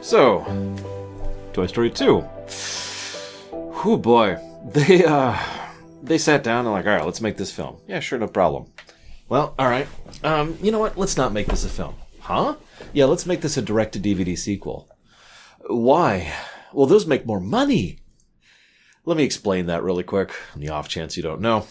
So, Toy Story 2. Whew, boy. They sat down and like, alright, let's make this film. Yeah, sure, no problem. Well, alright. You know what? Let's not make this a film. Huh? Yeah, let's make this a direct-to-DVD sequel. Why? Well, those make more money. Let me explain that really quick, on the off chance you don't know.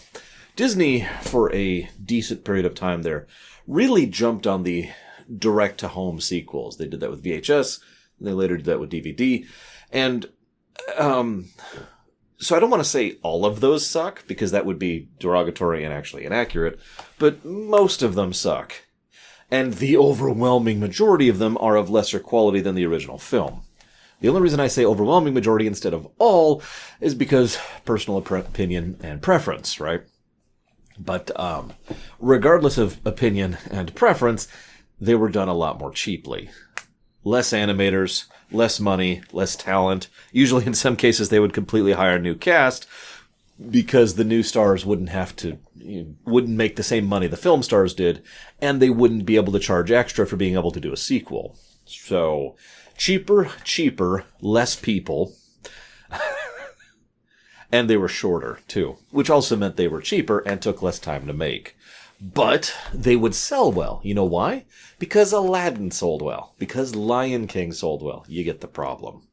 Disney, for a decent period of time there, really jumped on the direct-to-home sequels. They did that with VHS, and they later did that with DVD. And, so I don't want to say all of those suck, because that would be derogatory and actually inaccurate, but most of them suck. And the overwhelming majority of them are of lesser quality than the original film. The only reason I say overwhelming majority instead of all is because personal opinion and preference, right? But regardless of opinion and preference, they were done a lot more cheaply. Less animators, less money, less talent. Usually in some cases they would completely hire a new cast because the new stars wouldn't make the same money the film stars did, and they wouldn't be able to charge extra for being able to do a sequel. So, cheaper, less people. And they were shorter, too. Which also meant they were cheaper and took less time to make. But they would sell well. You know why? Because Aladdin sold well. Because Lion King sold well. You get the problem.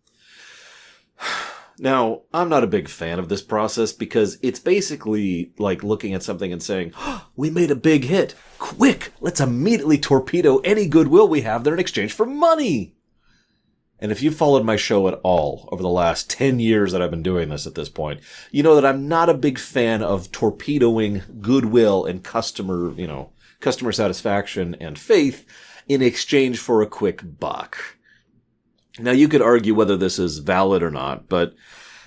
Now, I'm not a big fan of this process because it's basically like looking at something and saying, oh, we made a big hit. Quick, let's immediately torpedo any goodwill we have there in exchange for money. And if you've followed my show at all over the last 10 years that I've been doing this at this point, you know that I'm not a big fan of torpedoing goodwill and customer satisfaction and faith in exchange for a quick buck. Now, you could argue whether this is valid or not, but,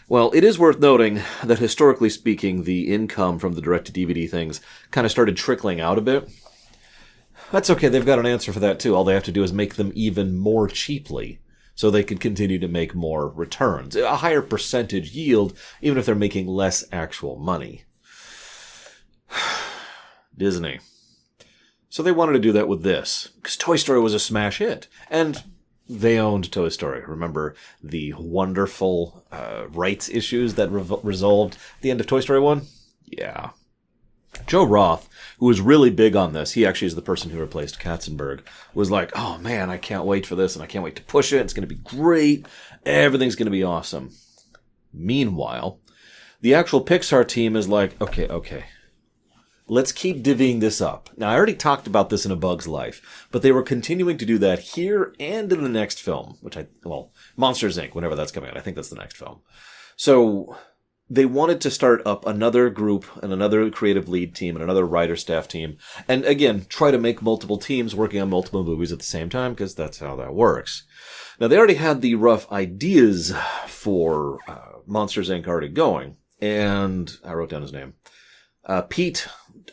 well, it is worth noting that historically speaking, the income from the direct-to-DVD things kind of started trickling out a bit. That's okay, they've got an answer for that too. All they have to do is make them even more cheaply, so they can continue to make more returns. A higher percentage yield, even if they're making less actual money. Disney. So they wanted to do that with this, because Toy Story was a smash hit. And they owned Toy Story. Remember the wonderful rights issues that resolved at the end of Toy Story 1? Yeah. Joe Roth, who was really big on this, he actually is the person who replaced Katzenberg, was like, oh man, I can't wait for this, and I can't wait to push it, it's going to be great, everything's going to be awesome. Meanwhile, the actual Pixar team is like, okay, let's keep divvying this up. Now, I already talked about this in A Bug's Life, but they were continuing to do that here and in the next film, Monsters, Inc., whenever that's coming out. I think that's the next film. So they wanted to start up another group and another creative lead team and another writer staff team. And again, try to make multiple teams working on multiple movies at the same time, because that's how that works. Now, they already had the rough ideas for Monsters, Inc. already going. And I wrote down his name. Pete,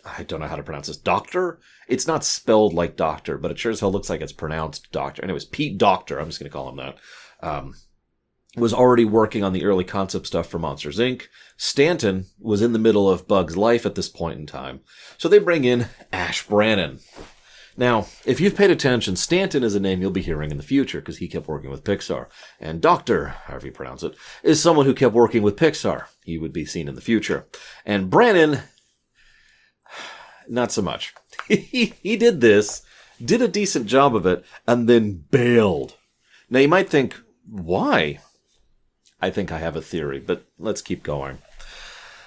I don't know how to pronounce this, Doctor? It's not spelled like Doctor, but it sure as hell looks like it's pronounced Doctor. Anyways, Pete Doctor, I'm just going to call him that. Was already working on the early concept stuff for Monsters, Inc. Stanton was in the middle of Bug's Life at this point in time. So they bring in Ash Brannon. Now, if you've paid attention, Stanton is a name you'll be hearing in the future because he kept working with Pixar. And Doctor, however you pronounce it, is someone who kept working with Pixar. He would be seen in the future. And Brannon, not so much. He did this, did a decent job of it, and then bailed. Now, you might think, why? I think I have a theory, but let's keep going.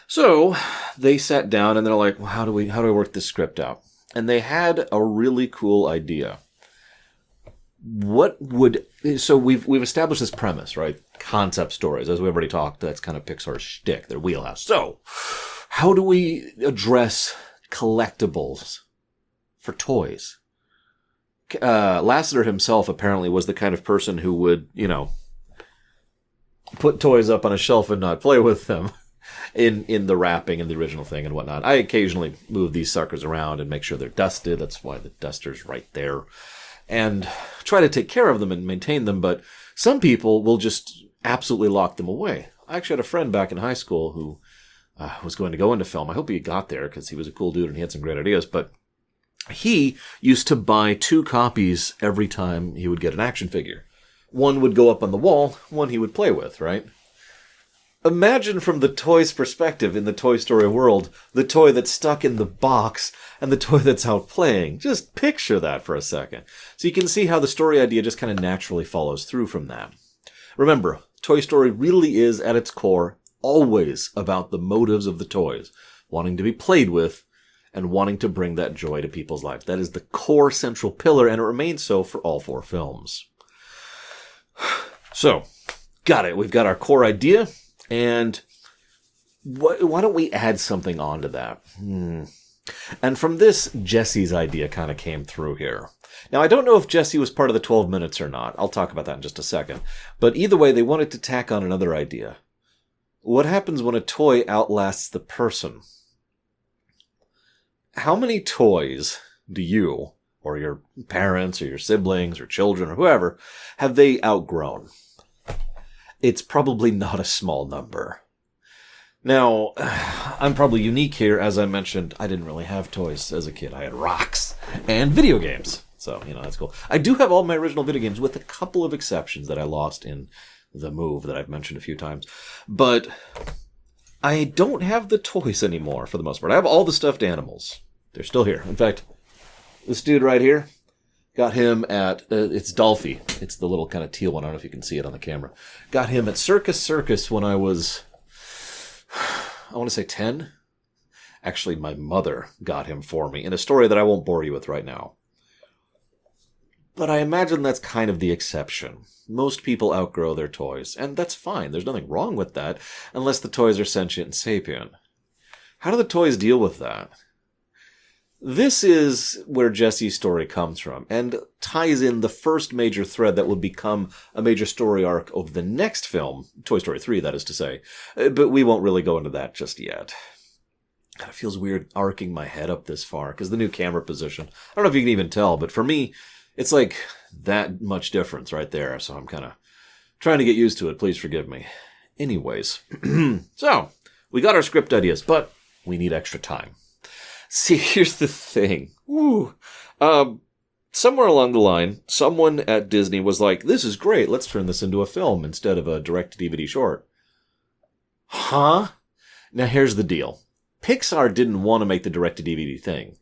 So they sat down and they're like, well, how do we work this script out? And they had a really cool idea. So we've established this premise, right? Concept stories, as we already talked, that's kind of Pixar's shtick, their wheelhouse. So how do we address collectibles for toys? Lasseter himself apparently was the kind of person who would, put toys up on a shelf and not play with them in the wrapping and the original thing and whatnot. I occasionally move these suckers around and make sure they're dusted. That's why the duster's right there. And try to take care of them and maintain them, but some people will just absolutely lock them away. I actually had a friend back in high school who was going to go into film. I hope he got there because he was a cool dude and he had some great ideas, but he used to buy 2 copies every time he would get an action figure. One would go up on the wall, one he would play with, right? Imagine from the toy's perspective in the Toy Story world, the toy that's stuck in the box and the toy that's out playing. Just picture that for a second. So you can see how the story idea just kind of naturally follows through from that. Remember, Toy Story really is, at its core, always about the motives of the toys, wanting to be played with and wanting to bring that joy to people's lives. That is the core central pillar, and it remains so for all 4 films. So, got it. We've got our core idea. And why don't we add something onto that? And from this, Jesse's idea kind of came through here. Now, I don't know if Jesse was part of the 12 minutes or not. I'll talk about that in just a second. But either way, they wanted to tack on another idea. What happens when a toy outlasts the person? How many toys do you, or your parents, or your siblings, or children, or whoever, have they outgrown? It's probably not a small number. Now, I'm probably unique here. As I mentioned, I didn't really have toys as a kid. I had rocks and video games. So, that's cool. I do have all my original video games with a couple of exceptions that I lost in the move that I've mentioned a few times. But I don't have the toys anymore for the most part. I have all the stuffed animals. They're still here. In fact, this dude right here, got him at, it's Dolphy. It's the little kind of teal one. I don't know if you can see it on the camera. Got him at Circus when I was, I want to say 10. Actually, my mother got him for me in a story that I won't bore you with right now. But I imagine that's kind of the exception. Most people outgrow their toys, and that's fine. There's nothing wrong with that, unless the toys are sentient and sapient. How do the toys deal with that? This is where Jesse's story comes from, and ties in the first major thread that will become a major story arc of the next film, Toy Story 3, that is to say. But we won't really go into that just yet. Kind of feels weird arcing my head up this far, because the new camera position, I don't know if you can even tell, but for me, it's like that much difference right there, so I'm kind of trying to get used to it. Please forgive me. Anyways, so, we got our script ideas, but we need extra time. See, here's the thing. Somewhere along the line, someone at Disney was like, this is great, let's turn this into a film instead of a direct-to-DVD short. Huh? Now here's the deal. Pixar didn't want to make the direct-to-DVD thing.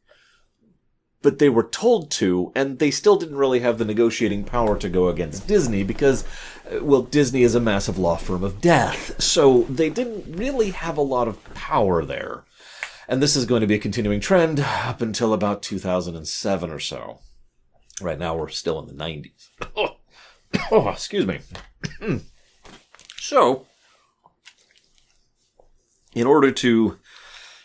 But they were told to, and they still didn't really have the negotiating power to go against Disney because, well, Disney is a massive law firm of death. So they didn't really have a lot of power there. And this is going to be a continuing trend up until about 2007 or so. Right now, we're still in the 90s. Oh, excuse me. So, in order to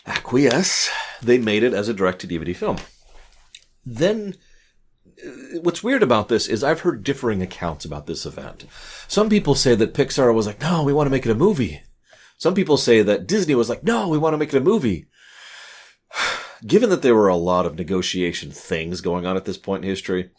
acquiesce, they made it as a direct-to-DVD film. Then, what's weird about this is I've heard differing accounts about this event. Some people say that Pixar was like, no, we want to make it a movie. Some people say that Disney was like, no, we want to make it a movie. Given that there were a lot of negotiation things going on at this point in history,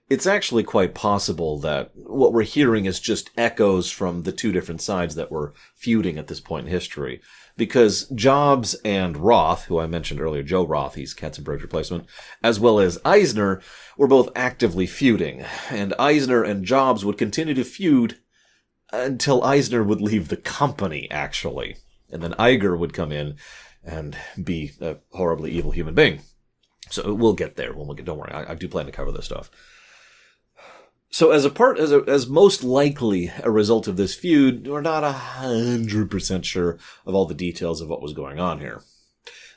it's actually quite possible that what we're hearing is just echoes from the two different sides that were feuding at this point in history. Because Jobs and Roth, who I mentioned earlier, Joe Roth, he's Katzenberg's replacement, as well as Eisner, were both actively feuding. And Eisner and Jobs would continue to feud until Eisner would leave the company, actually. And then Iger would come in and be a horribly evil human being. So we'll get there when we get. Don't worry, I do plan to cover this stuff. So as most likely a result of this feud, we're not 100% sure of all the details of what was going on here.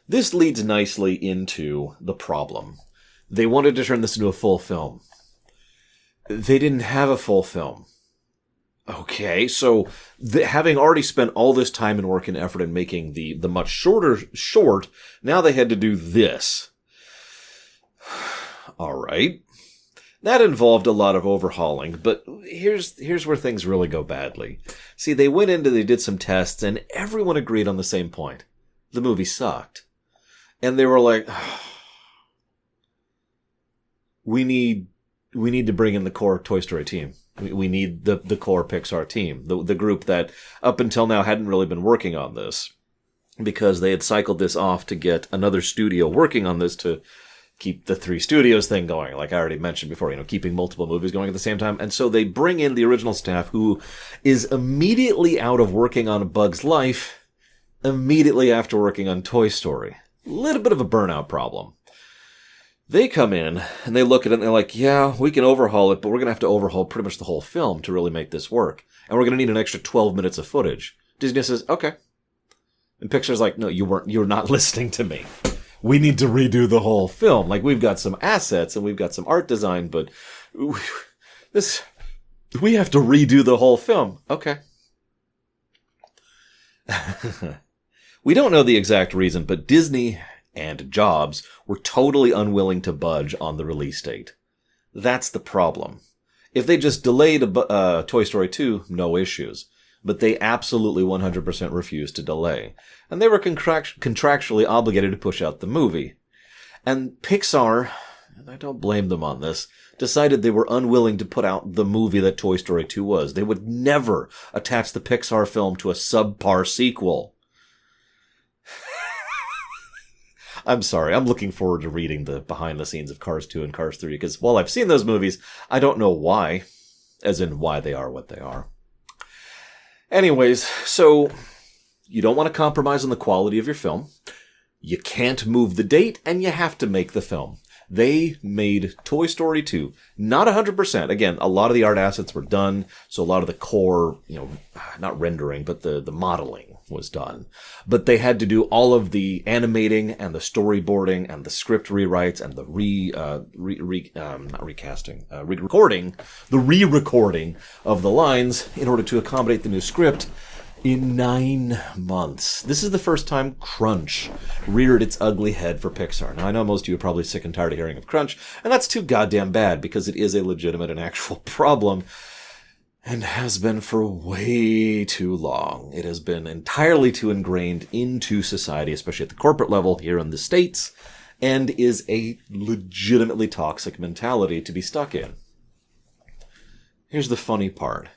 This leads nicely into the problem. They wanted to turn this into a full film. They didn't have a full film. Okay, so having already spent all this time and work and effort in making the much shorter short, now they had to do this. All right. That involved a lot of overhauling, but here's where things really go badly. See, they did some tests, and everyone agreed on the same point. The movie sucked. And they were like, we need to bring in the core Toy Story team. We need the core Pixar team, the group that up until now hadn't really been working on this, because they had cycled this off to get another studio working on this to keep the three studios thing going, like I already mentioned before, keeping multiple movies going at the same time. And so they bring in the original staff who is immediately out of working on A Bug's Life, immediately after working on Toy Story. A little bit of a burnout problem. They come in and they look at it and they're like, yeah, we can overhaul it, but we're going to have to overhaul pretty much the whole film to really make this work. And we're going to need an extra 12 minutes of footage. Disney says, okay. And Pixar's like, no, you're not listening to me. We need to redo the whole film. Like, we've got some assets and we've got some art design, but we have to redo the whole film. Okay. We don't know the exact reason, but Disney and Jobs were totally unwilling to budge on the release date. That's the problem. If they just delayed Toy Story 2, no issues. But they absolutely 100% refused to delay. And they were contractually obligated to push out the movie. And Pixar, and I don't blame them on this, decided they were unwilling to put out the movie that Toy Story 2 was. They would never attach the Pixar film to a subpar sequel. I'm sorry, I'm looking forward to reading the behind the scenes of Cars 2 and Cars 3, because while I've seen those movies, I don't know why, as in why they are what they are. Anyways, so you don't want to compromise on the quality of your film. You can't move the date, and you have to make the film. They made Toy Story 2, not 100%. Again, a lot of the art assets were done, so a lot of the core, not rendering, but the modeling was done. But they had to do all of the animating and the storyboarding and the script rewrites and the re-recording of the lines in order to accommodate the new script in 9 months. This is the first time crunch reared its ugly head for Pixar. Now, I know most of you are probably sick and tired of hearing of crunch, and that's too goddamn bad because it is a legitimate and actual problem. And has been for way too long. It has been entirely too ingrained into society, especially at the corporate level here in the States, and is a legitimately toxic mentality to be stuck in. Here's the funny part.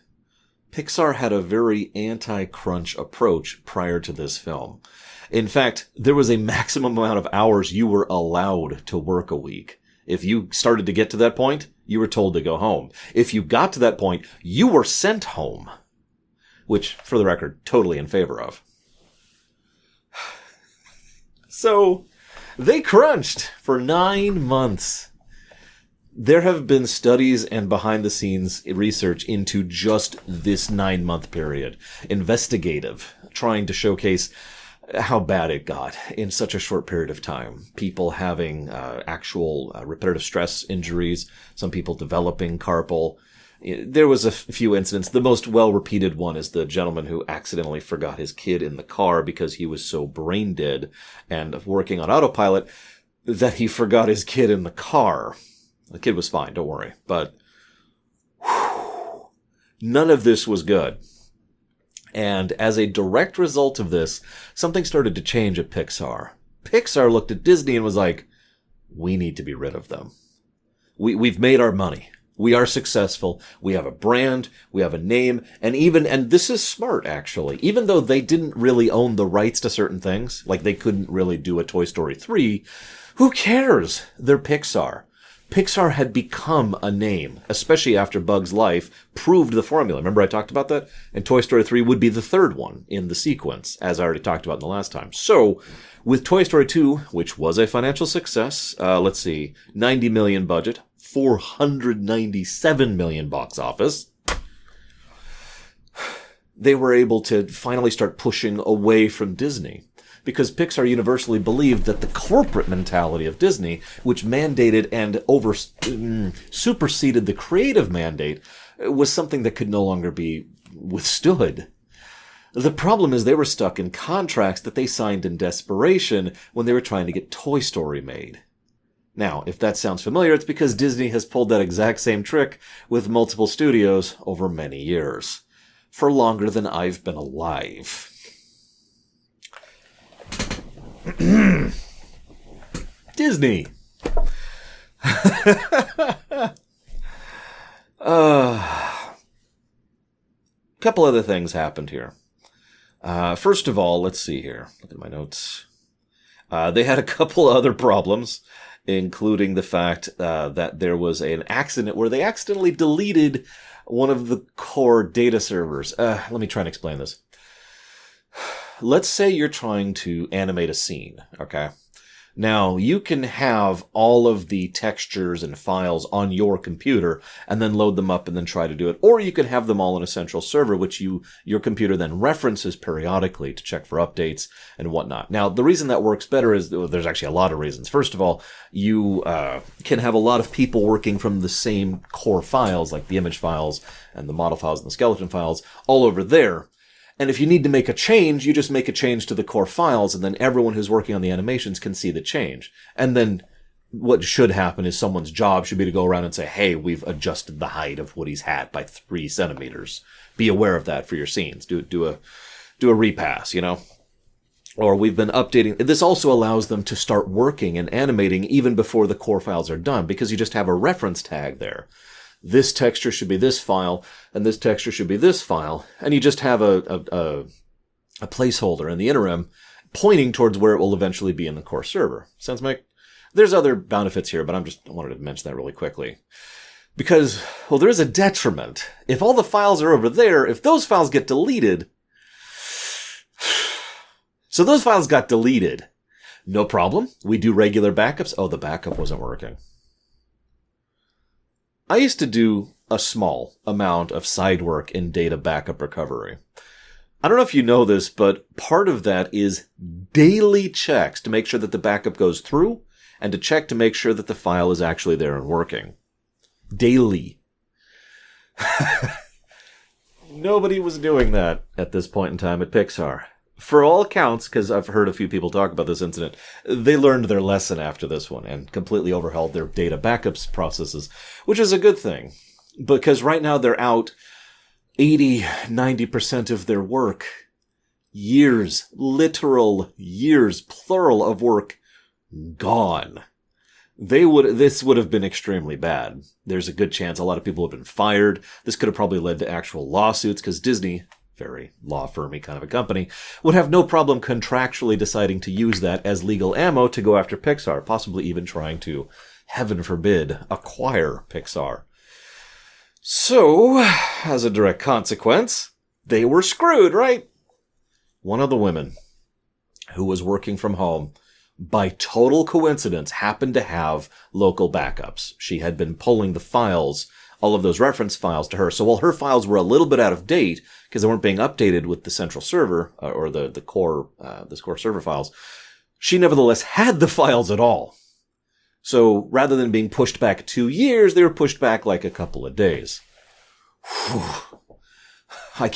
Pixar had a very anti-crunch approach prior to this film. In fact, there was a maximum amount of hours you were allowed to work a week. If you started to get to that point, you were told to go home. If you got to that point, you were sent home. Which, for the record, totally in favor of. So, they crunched for 9 months. There have been studies and behind-the-scenes research into just this 9-month period. Investigative, trying to showcase how bad it got in such a short period of time. People having actual repetitive stress injuries, some people developing carpal. There was a few incidents. The most well-repeated one is the gentleman who accidentally forgot his kid in the car because he was so brain dead and working on autopilot that he forgot his kid in the car. The kid was fine, don't worry. But none of this was good. And as a direct result of this, something started to change at Pixar. Pixar looked at Disney and was like, we need to be rid of them. We've made our money. We are successful. We have a brand. We have a name. And this is smart, actually. Even though they didn't really own the rights to certain things, like they couldn't really do a Toy Story 3, who cares? They're Pixar. Pixar had become a name, especially after Bug's Life proved the formula. Remember I talked about that? And Toy Story 3 would be the third one in the sequence, as I already talked about in the last time. So, with Toy Story 2, which was a financial success, let's see, $90 million budget, $497 million box office, they were able to finally start pushing away from Disney. Because Pixar universally believed that the corporate mentality of Disney, which mandated and superseded the creative mandate, was something that could no longer be withstood. The problem is they were stuck in contracts that they signed in desperation when they were trying to get Toy Story made. Now, if that sounds familiar, it's because Disney has pulled that exact same trick with multiple studios over many years. For longer than I've been alive. Disney. Couple other things happened here. First of all, let's see here. Look at my notes. They had a couple other problems, including the fact that there was an accident where they accidentally deleted one of the core data servers. Let me try and explain this. Let's say you're trying to animate a scene, okay? Now, you can have all of the textures and files on your computer and then load them up and then try to do it. Or you can have them all in a central server, which your computer then references periodically to check for updates and whatnot. Now, the reason that works better is, well, there's actually a lot of reasons. First of all, you can have a lot of people working from the same core files, like the image files and the model files and the skeleton files, all over there. And if you need to make a change, you just make a change to the core files, and then everyone who's working on the animations can see the change. And then what should happen is someone's job should be to go around and say, hey, we've adjusted the height of Woody's hat by 3 centimeters. Be aware of that for your scenes. Do a repass, Or we've been updating. This also allows them to start working and animating even before the core files are done, because you just have a reference tag there. This texture should be this file, and this texture should be this file, and you just have a placeholder in the interim pointing towards where it will eventually be in the core server. Sense, Mike? There's other benefits here, but I wanted to mention that really quickly. Because, well, there is a detriment. If all the files are over there, if those files get deleted... So those files got deleted. No problem. We do regular backups. Oh, the backup wasn't working. I used to do a small amount of side work in data backup recovery. I don't know if you know this, but part of that is daily checks to make sure that the backup goes through and to check to make sure that the file is actually there and working. Daily. Nobody was doing that at this point in time at Pixar. For all accounts, because I've heard a few people talk about this incident, they learned their lesson after this one and completely overhauled their data backups processes, which is a good thing. Because right now they're out 80-90% of their work. Years, literal years, plural of work, gone. This would have been extremely bad. There's a good chance a lot of people have been fired. This could have probably led to actual lawsuits, because Disney, very law firmy kind of a company, would have no problem contractually deciding to use that as legal ammo to go after Pixar, possibly even trying to, heaven forbid, acquire Pixar. So, as a direct consequence, they were screwed, right? One of the women who was working from home, by total coincidence, happened to have local backups. She had been pulling the files, all of those reference files, to her. So while her files were a little bit out of date, because they weren't being updated with the central server, or the core server files, she nevertheless had the files at all. So rather than being pushed back 2 years, they were pushed back like a couple of days. Whew.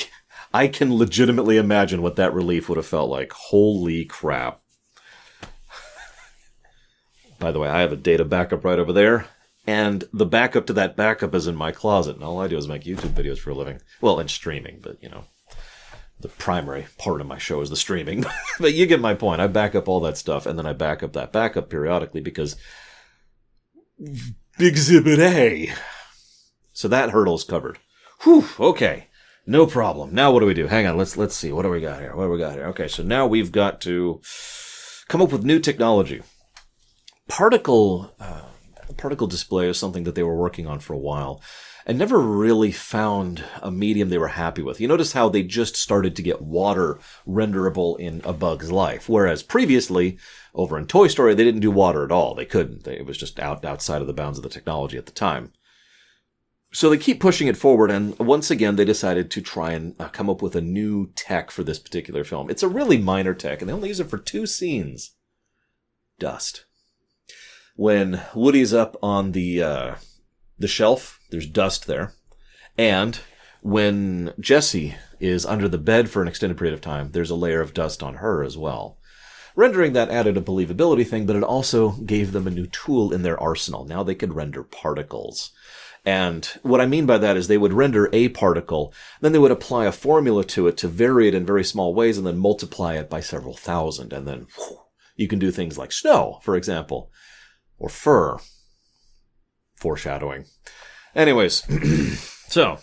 I can legitimately imagine what that relief would have felt like. Holy crap. By the way, I have a data backup right over there. And the backup to that backup is in my closet. And all I do is make YouTube videos for a living. Well, and streaming, but, the primary part of my show is the streaming. But you get my point. I back up all that stuff, and then I back up that backup periodically because Exhibit A. So that hurdle's covered. Whew, okay. No problem. Now what do we do? Hang on, let's see. What do we got here? Okay, so now we've got to come up with new technology. Particle display is something that they were working on for a while and never really found a medium they were happy with. You notice how they just started to get water renderable in A Bug's Life, whereas previously, over in Toy Story, they didn't do water at all. They couldn't. It was just outside of the bounds of the technology at the time. So they keep pushing it forward, and once again, they decided to try and come up with a new tech for this particular film. It's a really minor tech, and they only use it for 2 scenes. Dust. When Woody's up on the shelf, there's dust there. And when Jessie is under the bed for an extended period of time, there's a layer of dust on her as well. Rendering that added a believability thing, but it also gave them a new tool in their arsenal. Now they could render particles. And what I mean by that is they would render a particle, then they would apply a formula to it to vary it in very small ways, and then multiply it by several thousand. And then you can do things like snow, for example. Or fur. Foreshadowing. Anyways, so,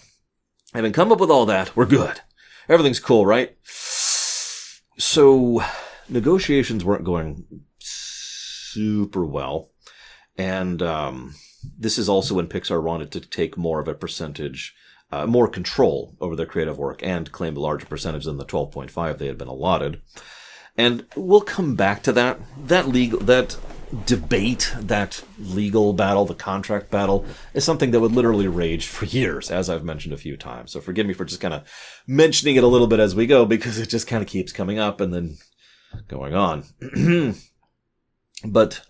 having come up with all that, we're good. Everything's cool, right? So, negotiations weren't going super well. And this is also when Pixar wanted to take more of a percentage, more control over their creative work and claim a larger percentage than the 12.5 they had been allotted. And we'll come back to that debate, that legal battle, the contract battle, is something that would literally rage for years, as I've mentioned a few times. So forgive me for just kind of mentioning it a little bit as we go, because it just kind of keeps coming up and then going on. But,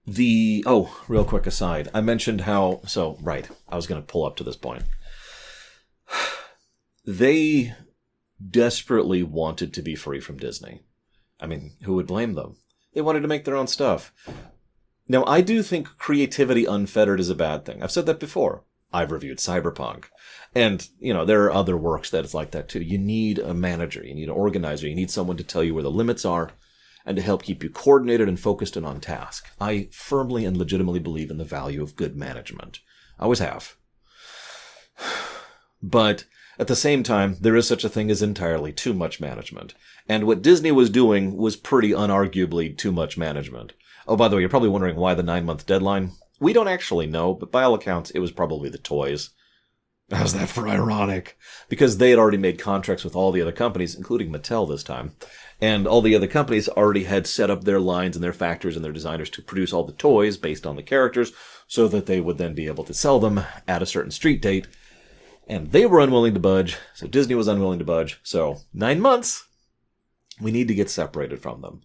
real quick aside, I mentioned how, I was going to pull up to this point. They desperately wanted to be free from Disney. I mean, who would blame them? They wanted to make their own stuff. Now, I do think creativity unfettered is a bad thing. I've said that before. I've reviewed Cyberpunk. And, there are other works that it's like that too. You need a manager. You need an organizer. You need someone to tell you where the limits are and to help keep you coordinated and focused and on task. I firmly and legitimately believe in the value of good management. I always have. But at the same time, there is such a thing as entirely too much management. And what Disney was doing was pretty unarguably too much management. Oh, by the way, you're probably wondering why the 9-month deadline. We don't actually know, but by all accounts, it was probably the toys. How's that for ironic? Because they had already made contracts with all the other companies, including Mattel this time. And all the other companies already had set up their lines and their factories and their designers to produce all the toys based on the characters so that they would then be able to sell them at a certain street date. And they were unwilling to budge, so Disney was unwilling to budge. So 9 months, we need to get separated from them.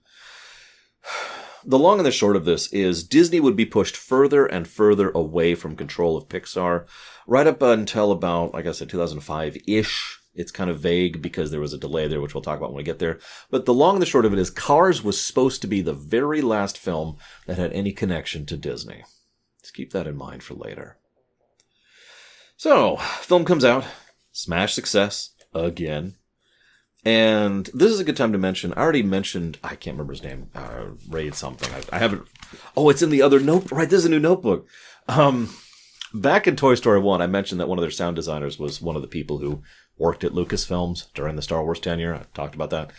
The long and the short of this is Disney would be pushed further and further away from control of Pixar, right up until about, like I said, 2005-ish. It's kind of vague because there was a delay there, which we'll talk about when we get there. But the long and the short of it is Cars was supposed to be the very last film that had any connection to Disney. Let's keep that in mind for later. So, film comes out, smash success, again. And this is a good time to mention, I already mentioned, I can't remember his name, Ray something. I haven't, it's in the other note, right, this is a new notebook. Back in Toy Story 1, I mentioned that one of their sound designers was one of the people who worked at Lucasfilms during the Star Wars tenure. I talked about that.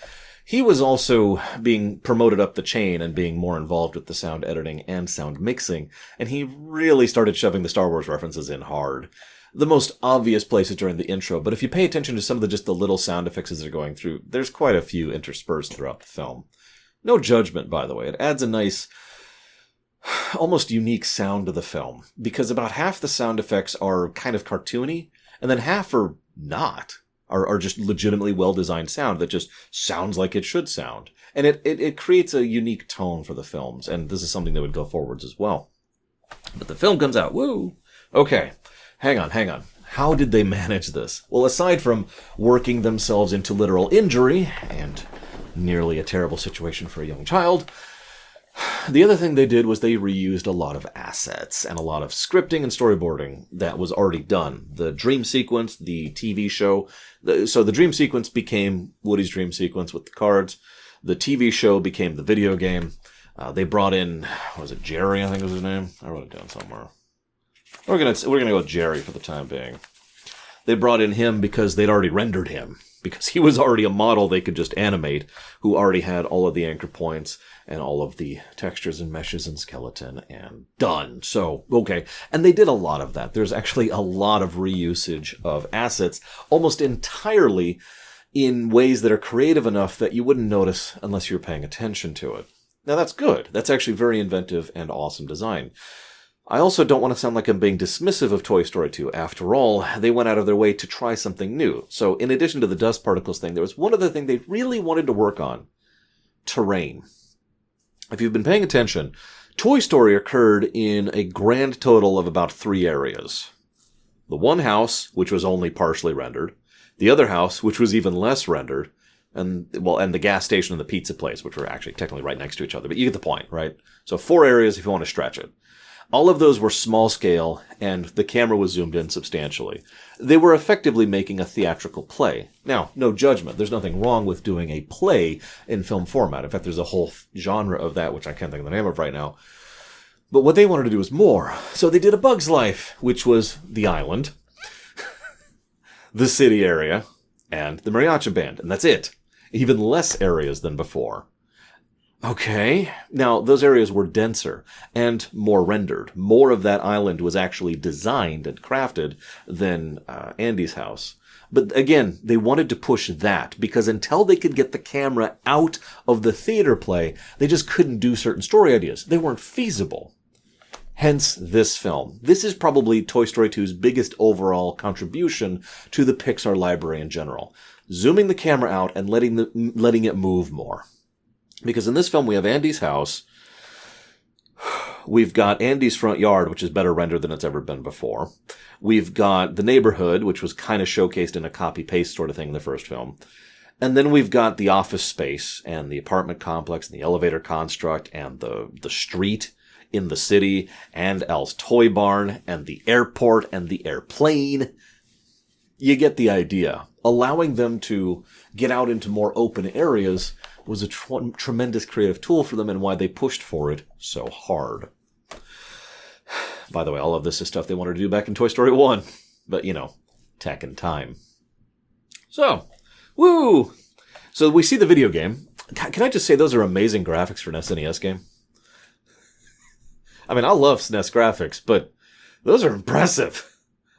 He was also being promoted up the chain and being more involved with the sound editing and sound mixing, and he really started shoving the Star Wars references in hard. The most obvious place is during the intro, but if you pay attention to some of the little sound effects as they're going through, there's quite a few interspersed throughout the film. No judgment, by the way. It adds a nice, almost unique sound to the film, because about half the sound effects are kind of cartoony, and then half are not, are just legitimately well-designed sound that just sounds like it should sound. And it creates a unique tone for the films, and this is something that would go forwards as well. But the film comes out, woo! Okay. Hang on. How did they manage this? Well, aside from working themselves into literal injury, and nearly a terrible situation for a young child, the other thing they did was they reused a lot of assets and a lot of scripting and storyboarding that was already done. The dream sequence, the TV show. So the dream sequence became Woody's dream sequence with the cards. The TV show became the video game. They brought in, Jerry, I think was his name? I wrote it down somewhere. We're gonna go with Jerry for the time being. They brought in him because they'd already rendered him, because he was already a model they could just animate, who already had all of the anchor points and all of the textures and meshes and skeleton and done. So, okay. And they did a lot of that. There's actually a lot of reusage of assets, almost entirely in ways that are creative enough that you wouldn't notice unless you're paying attention to it. Now that's good. That's actually very inventive and awesome design. I also don't want to sound like I'm being dismissive of Toy Story 2. After all, they went out of their way to try something new. So in addition to the dust particles thing, there was one other thing they really wanted to work on. Terrain. If you've been paying attention, Toy Story occurred in a grand total of about 3 areas. The one house, which was only partially rendered. The other house, which was even less rendered. And the gas station and the pizza place, which were actually technically right next to each other. But you get the point, right? So 4 areas if you want to stretch it. All of those were small scale, and the camera was zoomed in substantially. They were effectively making a theatrical play. Now, no judgment. There's nothing wrong with doing a play in film format. In fact, there's a whole genre of that, which I can't think of the name of right now. But what they wanted to do was more. So they did A Bug's Life, which was the island, the city area, and the mariachi band. And that's it. Even less areas than before. Okay. Now, those areas were denser and more rendered. More of that island was actually designed and crafted than Andy's house. But again, they wanted to push that because until they could get the camera out of the theater play, they just couldn't do certain story ideas. They weren't feasible. Hence this film. This is probably Toy Story 2's biggest overall contribution to the Pixar library in general. Zooming the camera out and letting it move more. Because in this film, we have Andy's house. We've got Andy's front yard, which is better rendered than it's ever been before. We've got the neighborhood, which was kind of showcased in a copy-paste sort of thing in the first film. And then we've got the office space and the apartment complex and the elevator construct and the street in the city and Al's toy barn and the airport and the airplane. You get the idea. Allowing them to get out into more open areas was a tremendous creative tool for them and why they pushed for it so hard. By the way, all of this is stuff they wanted to do back in Toy Story 1. But, tech and time. So, woo! So we see the video game. Can I just say those are amazing graphics for an SNES game? I mean, I love SNES graphics, but those are impressive.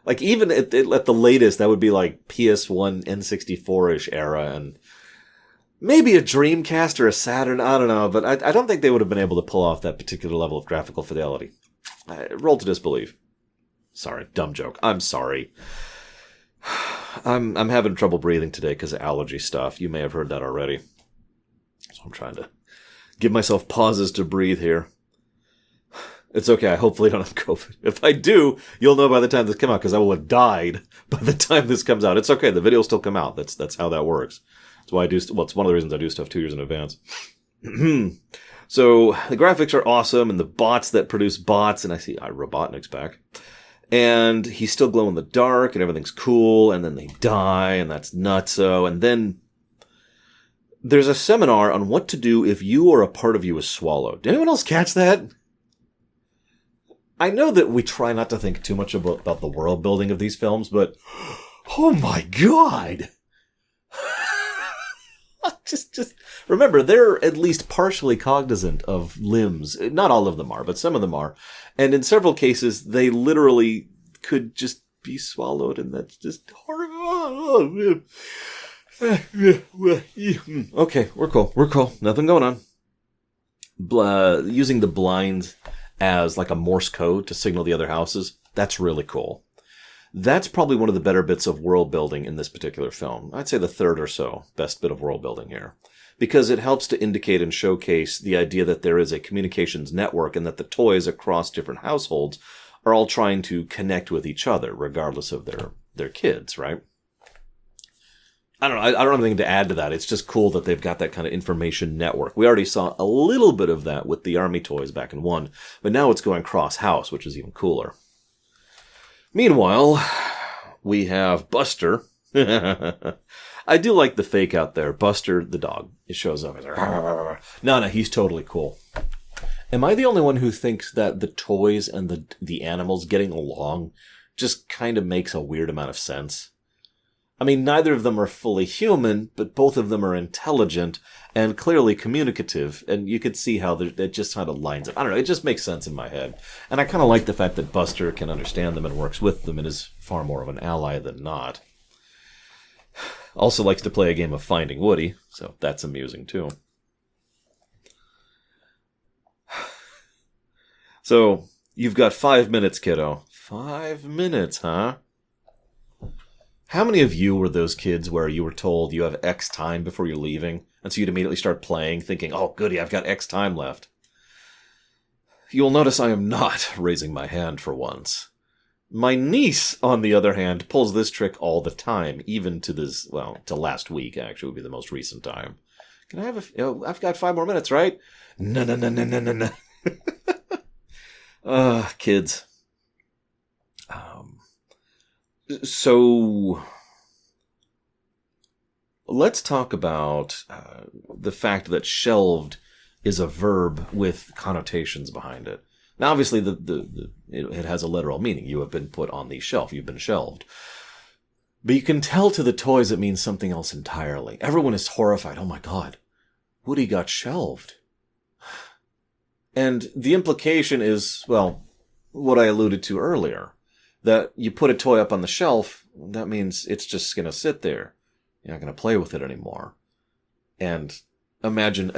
Like, even at the latest, that would be like PS1, N64-ish era, and maybe a Dreamcast or a Saturn, I don't know, but I don't think they would have been able to pull off that particular level of graphical fidelity. Roll to disbelieve. Sorry, dumb joke. I'm sorry. I'm having trouble breathing today because of allergy stuff. You may have heard that already. So I'm trying to give myself pauses to breathe here. It's okay. I hopefully don't have COVID. If I do, you'll know by the time this comes out because I will have died by the time this comes out. It's okay. The video will still come out. That's how that works. That's why I do. Well, it's one of the reasons I do stuff 2 years in advance. So the graphics are awesome, and the bots that produce bots, and I see Robotnik's back, and he's still glow in the dark, and everything's cool, and then they die, and that's nutso, and then there's a seminar on what to do if you or a part of you is swallowed. Did anyone else catch that? I know that we try not to think too much about the world building of these films, but oh my god! Just remember, they're at least partially cognizant of limbs. Not all of them are, but some of them are. And in several cases, they literally could just be swallowed, and that's just horrible. Okay, we're cool. Nothing going on. Using the blinds as like a Morse code to signal the other houses, that's really cool. That's probably one of the better bits of world building in this particular film. I'd say the third or so best bit of world building here. Because it helps to indicate and showcase the idea that there is a communications network and that the toys across different households are all trying to connect with each other, regardless of their kids, right? I don't know. I don't have anything to add to that. It's just cool that they've got that kind of information network. We already saw a little bit of that with the Army toys back in 1, but now it's going cross-house, which is even cooler. Meanwhile, we have Buster. I do like the fake out there. Buster, the dog, it shows up. No, he's totally cool. Am I the only one who thinks that the toys and the animals getting along just kind of makes a weird amount of sense? I mean, neither of them are fully human, but both of them are intelligent and clearly communicative, and you could see how it just kind of lines up. I don't know, it just makes sense in my head. And I kind of like the fact that Buster can understand them and works with them and is far more of an ally than not. Also likes to play a game of Finding Woody, so that's amusing too. So, you've got 5 minutes, kiddo. 5 minutes, huh? How many of you were those kids where you were told you have X time before you're leaving, and so you'd immediately start playing, thinking, oh, goody, I've got X time left? You'll notice I am not raising my hand for once. My niece, on the other hand, pulls this trick all the time, even to to last week, actually, would be the most recent time. Can I have I've got 5 more minutes, right? No. Kids. So, let's talk about the fact that shelved is a verb with connotations behind it. Now, obviously, it has a literal meaning. You have been put on the shelf. You've been shelved. But you can tell to the toys it means something else entirely. Everyone is horrified. Oh my god, Woody got shelved. And the implication is, well, what I alluded to earlier. That you put a toy up on the shelf, that means it's just going to sit there. You're not going to play with it anymore. And imagine,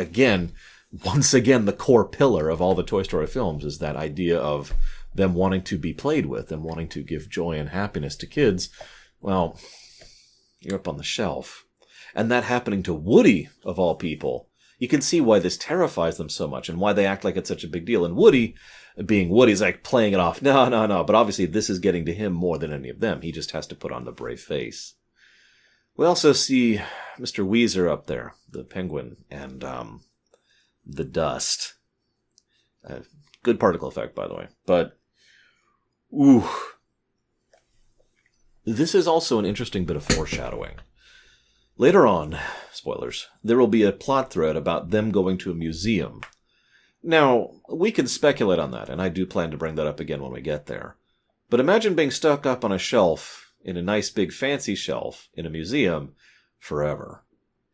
once again, the core pillar of all the Toy Story films is that idea of them wanting to be played with and wanting to give joy and happiness to kids. Well, you're up on the shelf. And that happening to Woody, of all people, you can see why this terrifies them so much and why they act like it's such a big deal. And Woody, being Woody's like playing it off. No. But obviously this is getting to him more than any of them. He just has to put on the brave face. We also see Mr. Weezer up there, the penguin, and the dust. Good particle effect, by the way. But, ooh. This is also an interesting bit of foreshadowing. Later on, spoilers, there will be a plot thread about them going to a museum. Now, we can speculate on that, and I do plan to bring that up again when we get there. But imagine being stuck up on a shelf, in a nice big fancy shelf, in a museum, forever.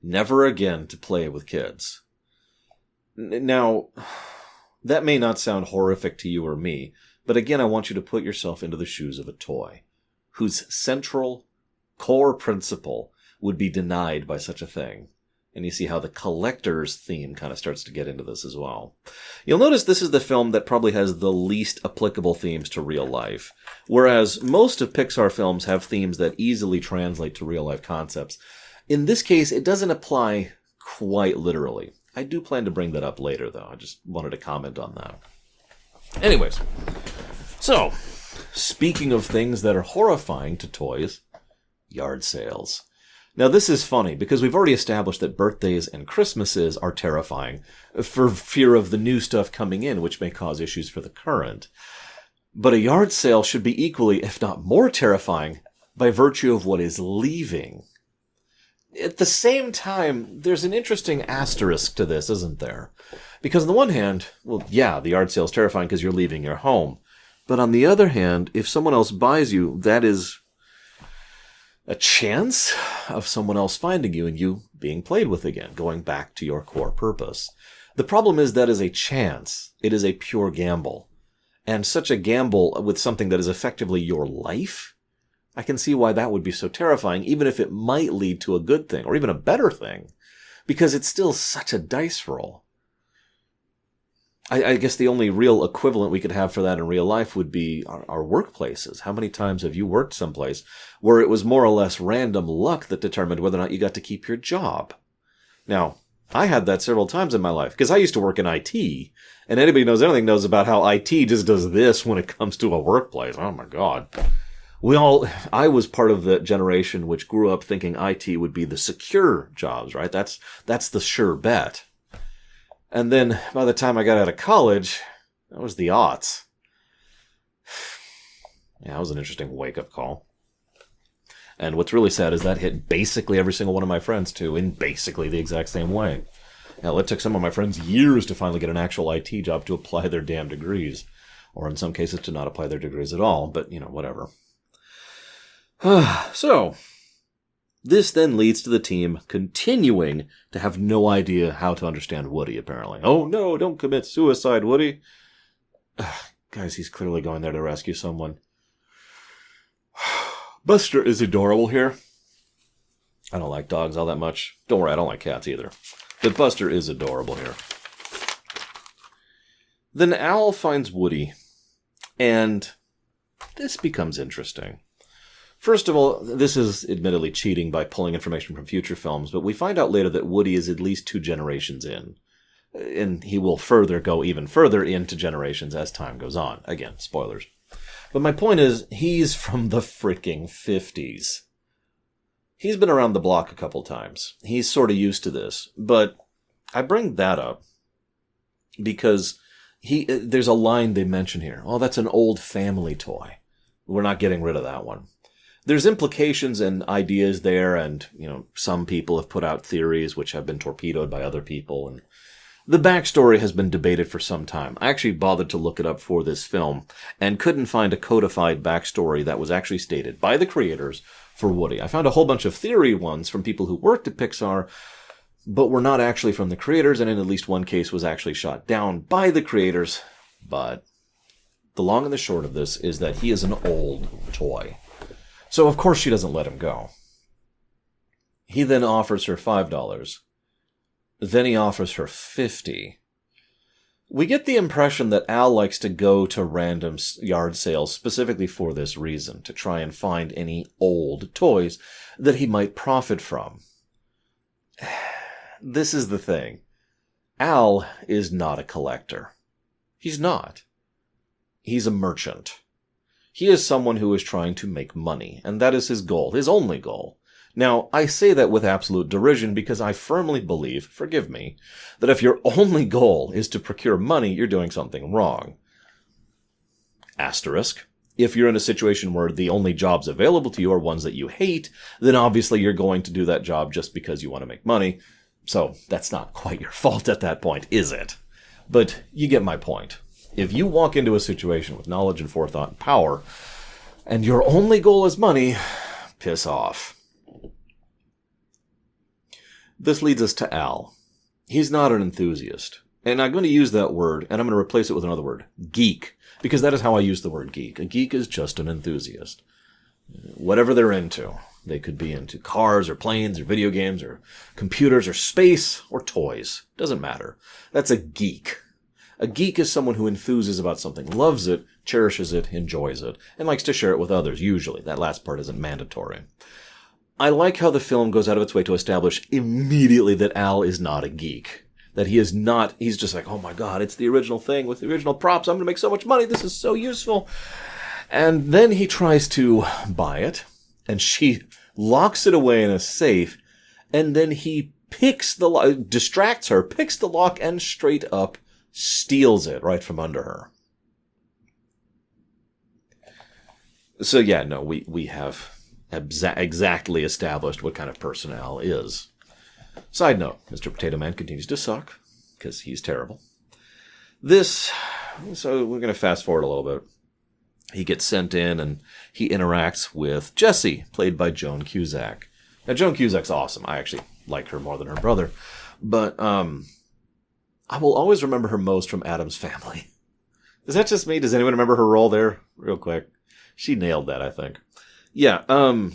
Never again to play with kids. Now, that may not sound horrific to you or me, but again I want you to put yourself into the shoes of a toy, whose central, core principle would be denied by such a thing. And you see how the collector's theme kind of starts to get into this as well. You'll notice this is the film that probably has the least applicable themes to real life. Whereas most of Pixar films have themes that easily translate to real life concepts. In this case, it doesn't apply quite literally. I do plan to bring that up later, though. I just wanted to comment on that. Anyways, so, speaking of things that are horrifying to toys, yard sales. Now, this is funny, because we've already established that birthdays and Christmases are terrifying, for fear of the new stuff coming in, which may cause issues for the current. But a yard sale should be equally, if not more terrifying, by virtue of what is leaving. At the same time, there's an interesting asterisk to this, isn't there? Because on the one hand, well, yeah, the yard sale is terrifying because you're leaving your home. But on the other hand, if someone else buys you, that is a chance of someone else finding you and you being played with again, going back to your core purpose. The problem is that is a chance. It is a pure gamble. And such a gamble with something that is effectively your life, I can see why that would be so terrifying, even if it might lead to a good thing, or even a better thing, because it's still such a dice roll. I guess the only real equivalent we could have for that in real life would be our workplaces. How many times have you worked someplace where it was more or less random luck that determined whether or not you got to keep your job? Now, I had that several times in my life, because I used to work in IT, and anybody who knows anything knows about how IT just does this when it comes to a workplace. Oh my God. I was part of the generation which grew up thinking IT would be the secure jobs, right? That's the sure bet. And then by the time I got out of college, that was the aughts. Yeah, that was an interesting wake-up call. And what's really sad is that hit basically every single one of my friends, too, in basically the exact same way. Hell, it took some of my friends years to finally get an actual IT job to apply their damn degrees. Or in some cases to not apply their degrees at all, but, whatever. So, this then leads to the team continuing to have no idea how to understand Woody, apparently. Oh no, don't commit suicide, Woody. Guys, he's clearly going there to rescue someone. Buster is adorable here. I don't like dogs all that much. Don't worry, I don't like cats either. But Buster is adorable here. Then Al finds Woody, and this becomes interesting. First of all, this is admittedly cheating by pulling information from future films, but we find out later that Woody is at least 2 generations in. And he will go even further into generations as time goes on. Again, spoilers. But my point is, he's from the freaking 50s. He's been around the block a couple times. He's sort of used to this. But I bring that up because there's a line they mention here. Oh, that's an old family toy. We're not getting rid of that one. There's implications and ideas there, and, some people have put out theories which have been torpedoed by other people, and the backstory has been debated for some time. I actually bothered to look it up for this film, and couldn't find a codified backstory that was actually stated by the creators for Woody. I found a whole bunch of theory ones from people who worked at Pixar, but were not actually from the creators, and in at least one case was actually shot down by the creators. But the long and the short of this is that he is an old toy. So of course she doesn't let him go. He then offers her $5. Then he offers her $50. We get the impression that Al likes to go to random yard sales specifically for this reason, to try and find any old toys that he might profit from. This is the thing. Al is not a collector. He's not. He's a merchant. He is someone who is trying to make money, and that is his goal, his only goal. Now, I say that with absolute derision because I firmly believe, forgive me, that if your only goal is to procure money, you're doing something wrong. Asterisk. If you're in a situation where the only jobs available to you are ones that you hate, then obviously you're going to do that job just because you want to make money. So that's not quite your fault at that point, is it? But you get my point. If you walk into a situation with knowledge and forethought and power, and your only goal is money, piss off. This leads us to Al. He's not an enthusiast. And I'm going to use that word, and I'm going to replace it with another word, geek, because that is how I use the word geek. A geek is just an enthusiast. Whatever they're into. They could be into cars or planes or video games or computers or space or toys. Doesn't matter. That's a geek. A geek is someone who enthuses about something, loves it, cherishes it, enjoys it, and likes to share it with others, usually. That last part isn't mandatory. I like how the film goes out of its way to establish immediately that Al is not a geek. That he is not, he's just like, oh my god, it's the original thing with the original props, I'm going to make so much money, this is so useful. And then he tries to buy it, and she locks it away in a safe, and then he picks the lock, distracts her, picks the lock, and straight up steals it right from under her. So yeah, no, we have exactly established what kind of person Al is. Side note, Mr. Potato Man continues to suck, because he's terrible. So we're going to fast forward a little bit. He gets sent in, and he interacts with Jessie, played by Joan Cusack. Now, Joan Cusack's awesome. I actually like her more than her brother. But I will always remember her most from Addams Family. Is that just me? Does anyone remember her role there? Real quick. She nailed that, I think. Yeah, so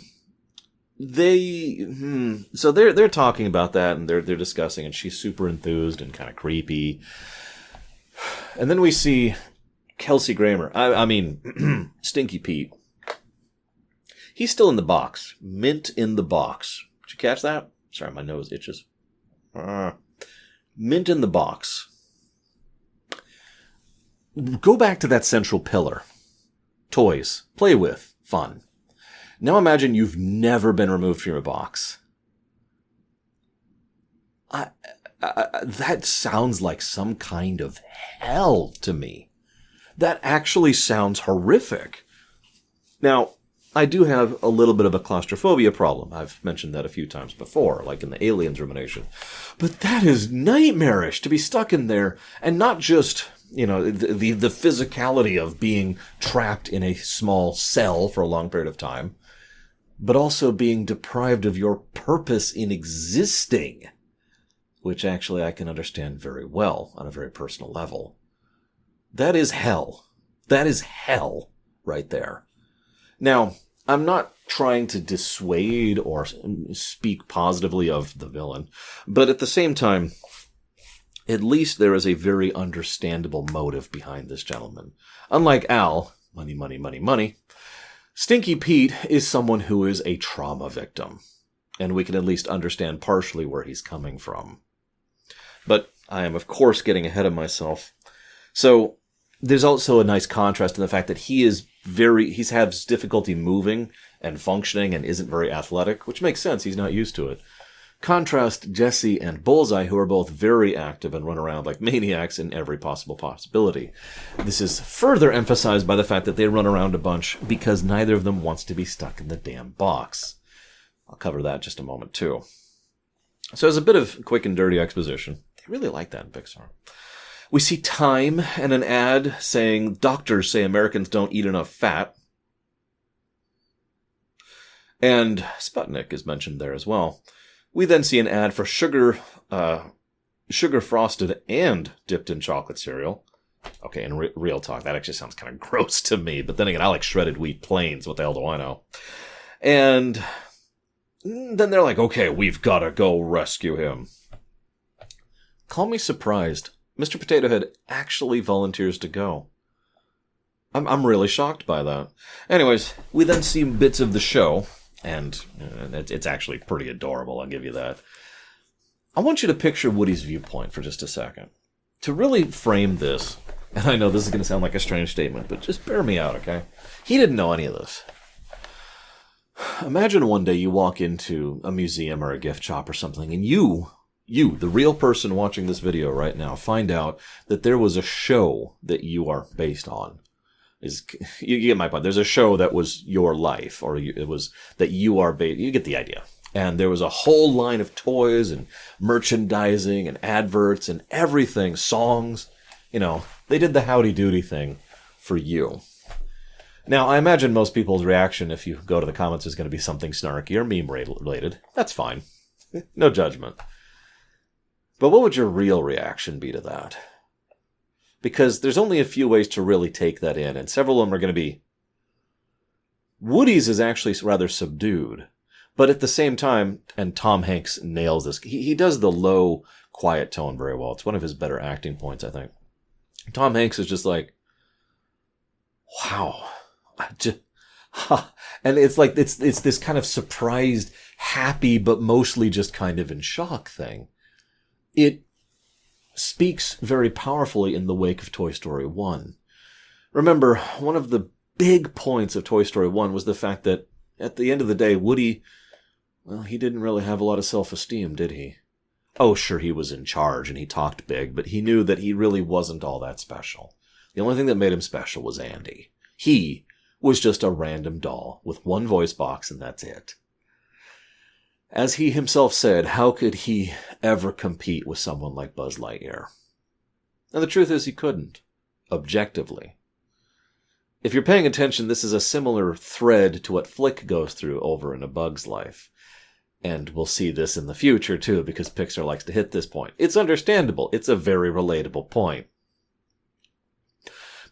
they're talking about that, and they're discussing, and she's super enthused and kind of creepy. And then we see Kelsey Grammer. I mean, Stinky Pete. He's still in the box. Mint in the box. Did you catch that? Sorry, my nose itches. Mint in the box. Go back to that central pillar. Toys. Play with. Fun. Now imagine you've never been removed from your box. That sounds like some kind of hell to me. That actually sounds horrific. Now, I do have a little bit of a claustrophobia problem. I've mentioned that a few times before, like in the Aliens Rumination. But that is nightmarish to be stuck in there, and not just, the physicality of being trapped in a small cell for a long period of time, but also being deprived of your purpose in existing, which actually I can understand very well on a very personal level. That is hell. That is hell right there. Now, I'm not trying to dissuade or speak positively of the villain, but at the same time, at least there is a very understandable motive behind this gentleman. Unlike Al, money, money, money, money, Stinky Pete is someone who is a trauma victim, and we can at least understand partially where he's coming from. But I am, of course, getting ahead of myself. So there's also a nice contrast in the fact that he has difficulty moving and functioning and isn't very athletic, which makes sense. He's not used to it. Contrast Jessie and Bullseye, who are both very active and run around like maniacs in every possible possibility. This is further emphasized by the fact that they run around a bunch because neither of them wants to be stuck in the damn box. I'll cover that in just a moment, too. So there's a bit of quick and dirty exposition. They really like that in Pixar. We see Time and an ad saying, doctors say Americans don't eat enough fat. And Sputnik is mentioned there as well. We then see an ad for sugar frosted and dipped in chocolate cereal. Okay, in real talk, that actually sounds kind of gross to me. But then again, I like shredded wheat plains. What the hell do I know? And then they're like, okay, we've got to go rescue him. Call me surprised. Mr. Potato Head actually volunteers to go. I'm really shocked by that. Anyways, we then see bits of the show, and it's actually pretty adorable, I'll give you that. I want you to picture Woody's viewpoint for just a second. To really frame this, and I know this is going to sound like a strange statement, but just bear me out, okay? He didn't know any of this. Imagine one day you walk into a museum or a gift shop or something, and you, the real person watching this video right now, find out that there was a show that you are based on. You get my point. There's a show that was your life, or it was that you are based. You get the idea. And there was a whole line of toys and merchandising and adverts and everything, songs. You know, they did the howdy doody thing for you. Now, I imagine most people's reaction, if you go to the comments, is going to be something snarky or meme related. That's fine. No judgment. But what would your real reaction be to that? Because there's only a few ways to really take that in, and several of them are going to be... Woody's is actually rather subdued, but at the same time, and Tom Hanks nails this, he does the low, quiet tone very well. It's one of his better acting points, I think. Tom Hanks is just like, wow. And it's like, it's this kind of surprised, happy, but mostly just kind of in shock thing. It speaks very powerfully in the wake of Toy Story 1. Remember, one of the big points of Toy Story 1 was the fact that, at the end of the day, Woody, well, he didn't really have a lot of self-esteem, did he? Oh, sure, he was in charge and he talked big, but he knew that he really wasn't all that special. The only thing that made him special was Andy. He was just a random doll with one voice box, and that's it. As he himself said, how could he ever compete with someone like Buzz Lightyear? And the truth is he couldn't, objectively. If you're paying attention, this is a similar thread to what Flick goes through over in A Bug's Life. And we'll see this in the future, too, because Pixar likes to hit this point. It's understandable. It's a very relatable point.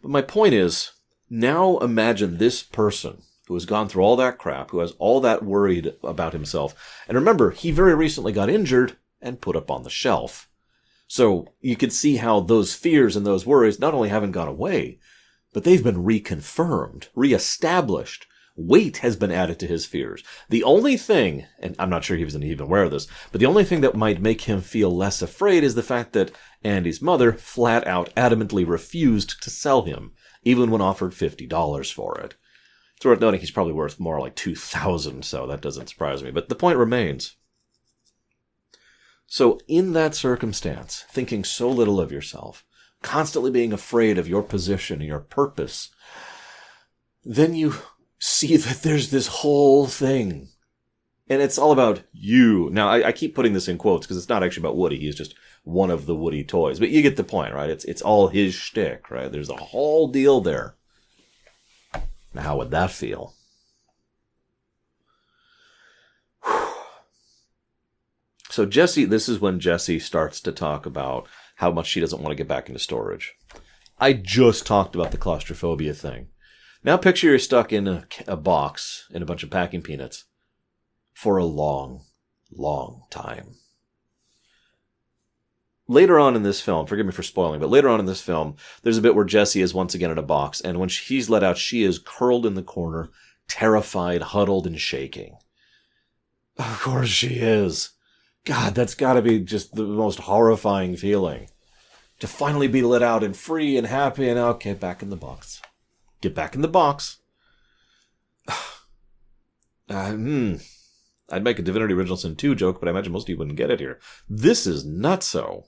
But my point is, now imagine this person who has gone through all that crap, who has all that worried about himself. And remember, he very recently got injured and put up on the shelf. So you could see how those fears and those worries not only haven't gone away, but they've been reconfirmed, reestablished. Weight has been added to his fears. The only thing, and I'm not sure he was even aware of this, but the only thing that might make him feel less afraid is the fact that Andy's mother flat out adamantly refused to sell him, even when offered $50 for it. It's worth noting he's probably worth more like $2,000, so that doesn't surprise me. But the point remains. So in that circumstance, thinking so little of yourself, constantly being afraid of your position and your purpose, then you see that there's this whole thing. And it's all about you. Now, I keep putting this in quotes because it's not actually about Woody. He's just one of the Woody toys. But you get the point, right? It's all his shtick, right? There's a whole deal there. Now, how would that feel? So Jessie, this is when Jessie starts to talk about how much she doesn't want to get back into storage. I just talked about the claustrophobia thing. Now picture you're stuck in a box in a bunch of packing peanuts for a long, long time. Later on in this film, forgive me for spoiling, but later on in this film, there's a bit where Jessie is once again in a box, and when she's let out, she is curled in the corner, terrified, huddled, and shaking. Of course she is. God, that's got to be just the most horrifying feeling. To finally be let out and free and happy and okay, back in the box. Get back in the box. I'd make a Divinity Original Sin 2 joke, but I imagine most of you wouldn't get it here. This is nutso.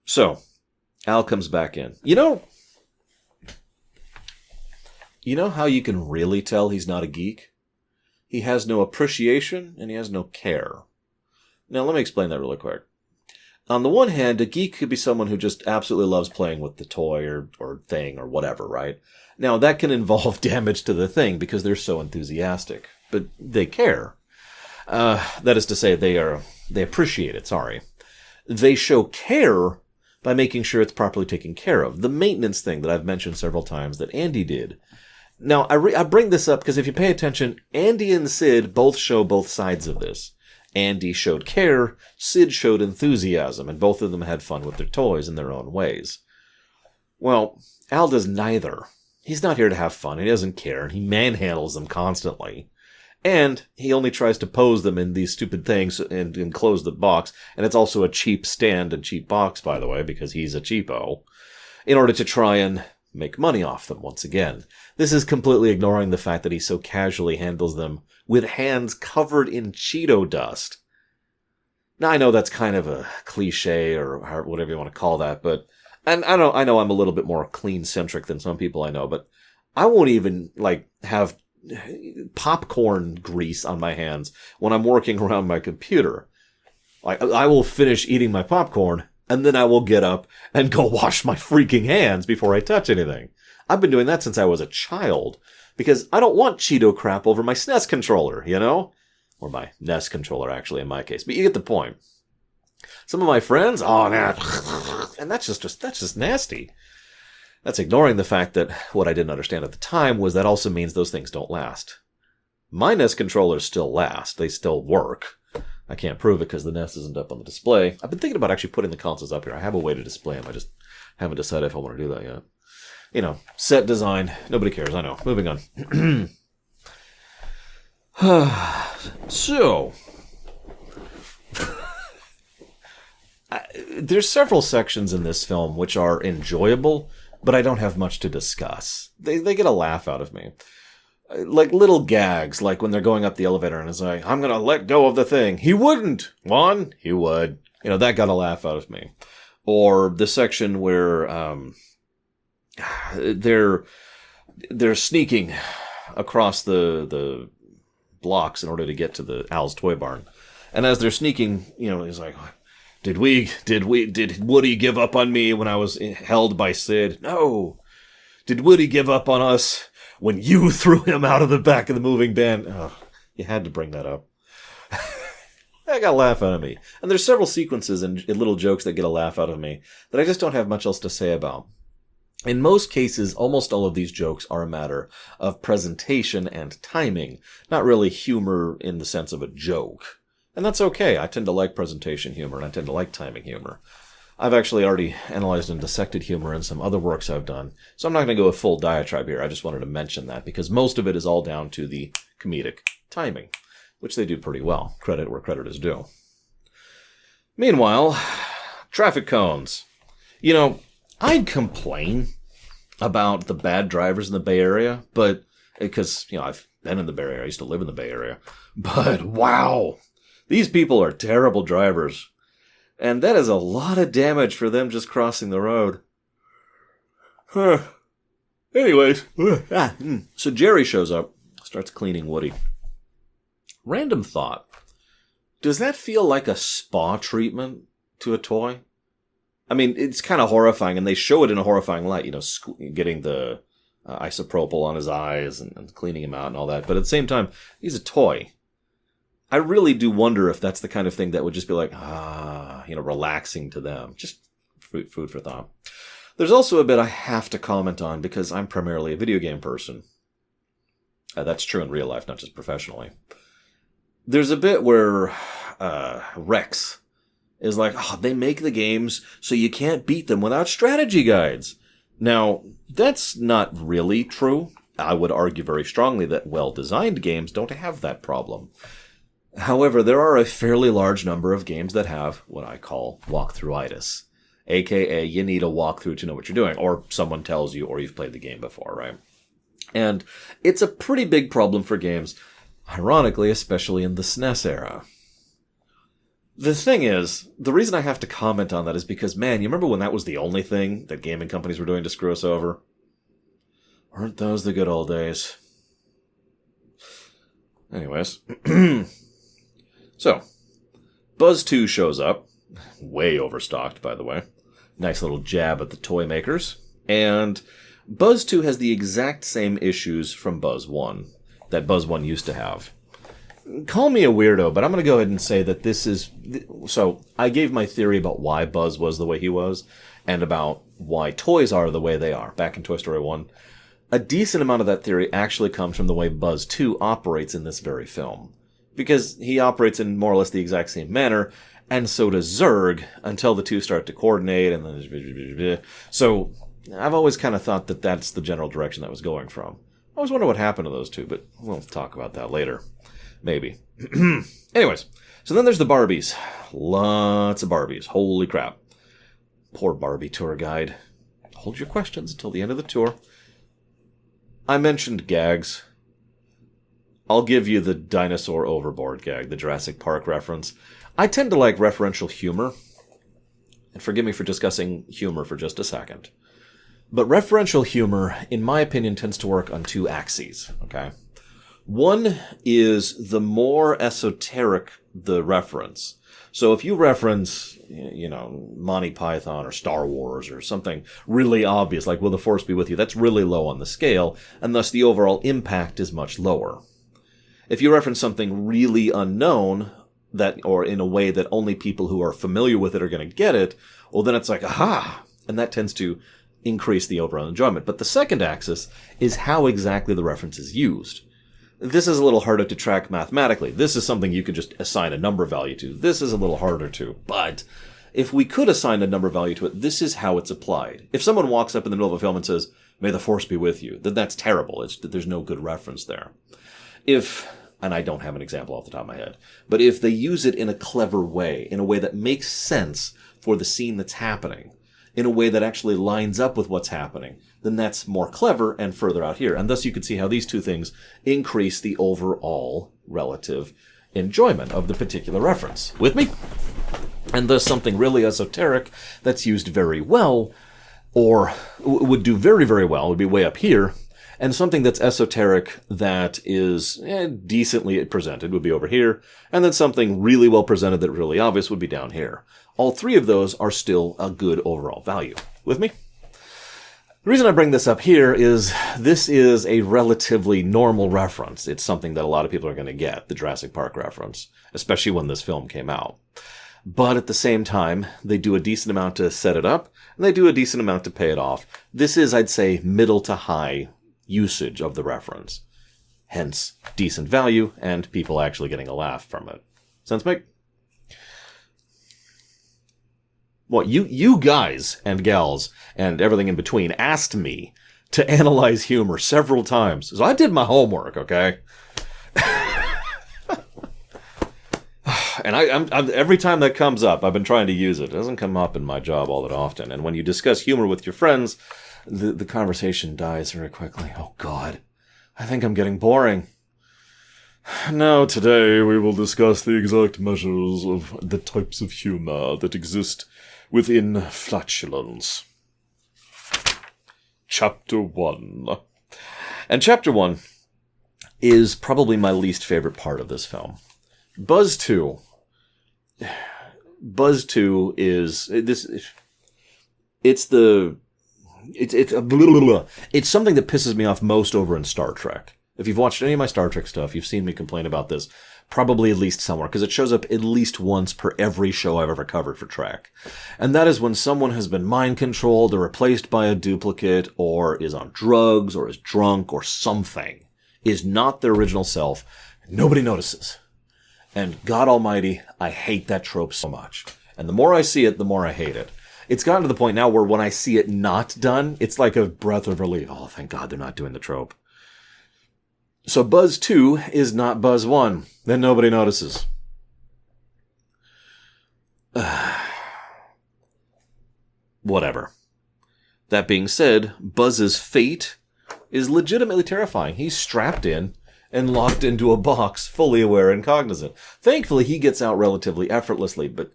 So, Al comes back in. You know how you can really tell he's not a geek? He has no appreciation and he has no care. Now, let me explain that really quick. On the one hand, a geek could be someone who just absolutely loves playing with the toy or thing or whatever, right? Now, that can involve damage to the thing because they're so enthusiastic, but they care. That is to say, they appreciate it, sorry. They show care by making sure it's properly taken care of. The maintenance thing that I've mentioned several times that Andy did. Now, I bring this up because if you pay attention, Andy and Sid both show both sides of this. Andy showed care, Sid showed enthusiasm, and both of them had fun with their toys in their own ways. Well, Al does neither. He's not here to have fun, he doesn't care, and he manhandles them constantly. And he only tries to pose them in these stupid things and close the box, and it's also a cheap stand and cheap box, by the way, because he's a cheapo, in order to try and make money off them once again. This is completely ignoring the fact that he so casually handles them with hands covered in Cheeto dust. Now, I know that's kind of a cliche or whatever you want to call that, but and I know I'm a little bit more clean-centric than some people I know, but I won't even have popcorn grease on my hands when I'm working around my computer. I will finish eating my popcorn, and then I will get up and go wash my freaking hands before I touch anything. I've been doing that since I was a child, because I don't want Cheeto crap over my SNES controller, you know? Or my NES controller, actually, in my case. But you get the point. Some of my friends, oh, nah, and that's just nasty. That's ignoring the fact that what I didn't understand at the time was that also means those things don't last. My NES controllers still last. They still work. I can't prove it because the NES isn't up on the display. I've been thinking about actually putting the consoles up here. I have a way to display them. I just haven't decided if I want to do that yet. You know, set design. Nobody cares. I know. Moving on. So, there's several sections in this film which are enjoyable, but I don't have much to discuss. They get a laugh out of me. Like little gags, like when they're going up the elevator and it's like, I'm going to let go of the thing. He wouldn't. Juan, he would. You know, that got a laugh out of me. Or the section where they're sneaking across the blocks in order to get to the Al's Toy Barn. And as they're sneaking, you know, he's like, did Woody give up on me when I was held by Sid? No. Did Woody give up on us when you threw him out of the back of the moving van? Oh, you had to bring that up. That got a laugh out of me. And there's several sequences and little jokes that get a laugh out of me that I just don't have much else to say about. In most cases, almost all of these jokes are a matter of presentation and timing, not really humor in the sense of a joke. And that's okay. I tend to like presentation humor, and I tend to like timing humor. I've actually already analyzed and dissected humor in some other works I've done, so I'm not going to go a full diatribe here. I just wanted to mention that, because most of it is all down to the comedic timing, which they do pretty well. Credit where credit is due. Meanwhile, traffic cones. You know, I'd complain about the bad drivers in the Bay Area, but because, you know, I've been in the Bay Area, I used to live in the Bay Area, but wow, these people are terrible drivers, and that is a lot of damage for them just crossing the road. Anyways, so Jerry shows up, starts cleaning Woody. Random thought. Does that feel like a spa treatment to a toy? I mean, it's kind of horrifying, and they show it in a horrifying light, you know, getting the isopropyl on his eyes and cleaning him out and all that. But at the same time, he's a toy. I really do wonder if that's the kind of thing that would just be like, you know, relaxing to them. Just food for thought. There's also a bit I have to comment on because I'm primarily a video game person. That's true in real life, not just professionally. There's a bit where Rex is like, they make the games so you can't beat them without strategy guides. Now, that's not really true. I would argue very strongly that well-designed games don't have that problem. However, there are a fairly large number of games that have what I call walkthrough-itis. AKA, you need a walkthrough to know what you're doing, or someone tells you, or you've played the game before, right? And it's a pretty big problem for games, ironically, especially in the SNES era. The thing is, the reason I have to comment on that is because, man, you remember when that was the only thing that gaming companies were doing to screw us over? Weren't those the good old days? Anyways. So, Buzz 2 shows up. Way overstocked, by the way. Nice little jab at the toy makers. And Buzz 2 has the exact same issues from Buzz 1 that Buzz 1 used to have. call me a weirdo, but I'm going to go ahead and say that this is... So, I gave my theory about why Buzz was the way he was, and about why toys are the way they are, back in Toy Story 1. A decent amount of that theory actually comes from the way Buzz 2 operates in this very film. Because he operates in more or less the exact same manner, and so does Zurg, until the two start to coordinate, and then... So, I've always kind of thought that that's the general direction that was going from. I always wonder what happened to those two, but we'll talk about that later. Maybe. Anyways, so then there's the Barbies. Lots of Barbies. Holy crap. Poor Barbie tour guide. Hold your questions until the end of the tour. I mentioned gags. I'll give you the dinosaur overboard gag, the Jurassic Park reference. I tend to like referential humor. And forgive me for discussing humor for just a second. But referential humor, in my opinion, tends to work on two axes, okay? One is the more esoteric the reference. So if you reference, Monty Python or Star Wars or something really obvious, like Will the Force Be With You, that's really low on the scale, and thus the overall impact is much lower. If you reference something really unknown, or in a way that only people who are familiar with it are going to get it, well then it's like, aha! And that tends to increase the overall enjoyment. But the second axis is how exactly the reference is used. This is a little harder to track mathematically. This is something you could just assign a number value to. This is a little harder to. But if we could assign a number value to it, this is how it's applied. If someone walks up in the middle of a film and says, "May the Force be with you," then that's terrible. There's no good reference there. And I don't have an example off the top of my head, but if they use it in a clever way, in a way that makes sense for the scene that's happening, in a way that actually lines up with what's happening, then that's more clever and further out here. And thus you can see how these two things increase the overall relative enjoyment of the particular reference. With me? And thus something really esoteric that's used very well, or would do very, very well, would be way up here, and something that's esoteric that is decently presented would be over here, and then something really well presented that really obvious would be down here. All three of those are still a good overall value. With me? The reason I bring this up here is this is a relatively normal reference. It's something that a lot of people are going to get, the Jurassic Park reference, especially when this film came out. But at the same time, they do a decent amount to set it up, and they do a decent amount to pay it off. This is, I'd say, middle to high usage of the reference. Hence, decent value, and people actually getting a laugh from it. Sense make? Well, you guys and gals and everything in between asked me to analyze humor several times. So I did my homework, okay? And I'm every time that comes up, I've been trying to use it. It doesn't come up in my job all that often. And when you discuss humor with your friends, the conversation dies very quickly. Oh, God. I think I'm getting boring. Now, today, we will discuss the exact measures of the types of humor that exist within flatulence. Chapter 1. And Chapter 1 is probably my least favorite part of this film. Buzz 2 is this. It's something that pisses me off most over in Star Trek. If you've watched any of my Star Trek stuff, you've seen me complain about this probably at least somewhere, because it shows up at least once per every show I've ever covered for Trek. And that is when someone has been mind-controlled or replaced by a duplicate, or is on drugs, or is drunk, or something, is not their original self. Nobody notices. And God Almighty, I hate that trope so much. And the more I see it, the more I hate it. It's gotten to the point now where when I see it not done, it's like a breath of relief. Oh, thank God they're not doing the trope. So Buzz 2 is not Buzz 1. Then nobody notices. Whatever. That being said, Buzz's fate is legitimately terrifying. He's strapped in and locked into a box, fully aware and cognizant. Thankfully, he gets out relatively effortlessly, but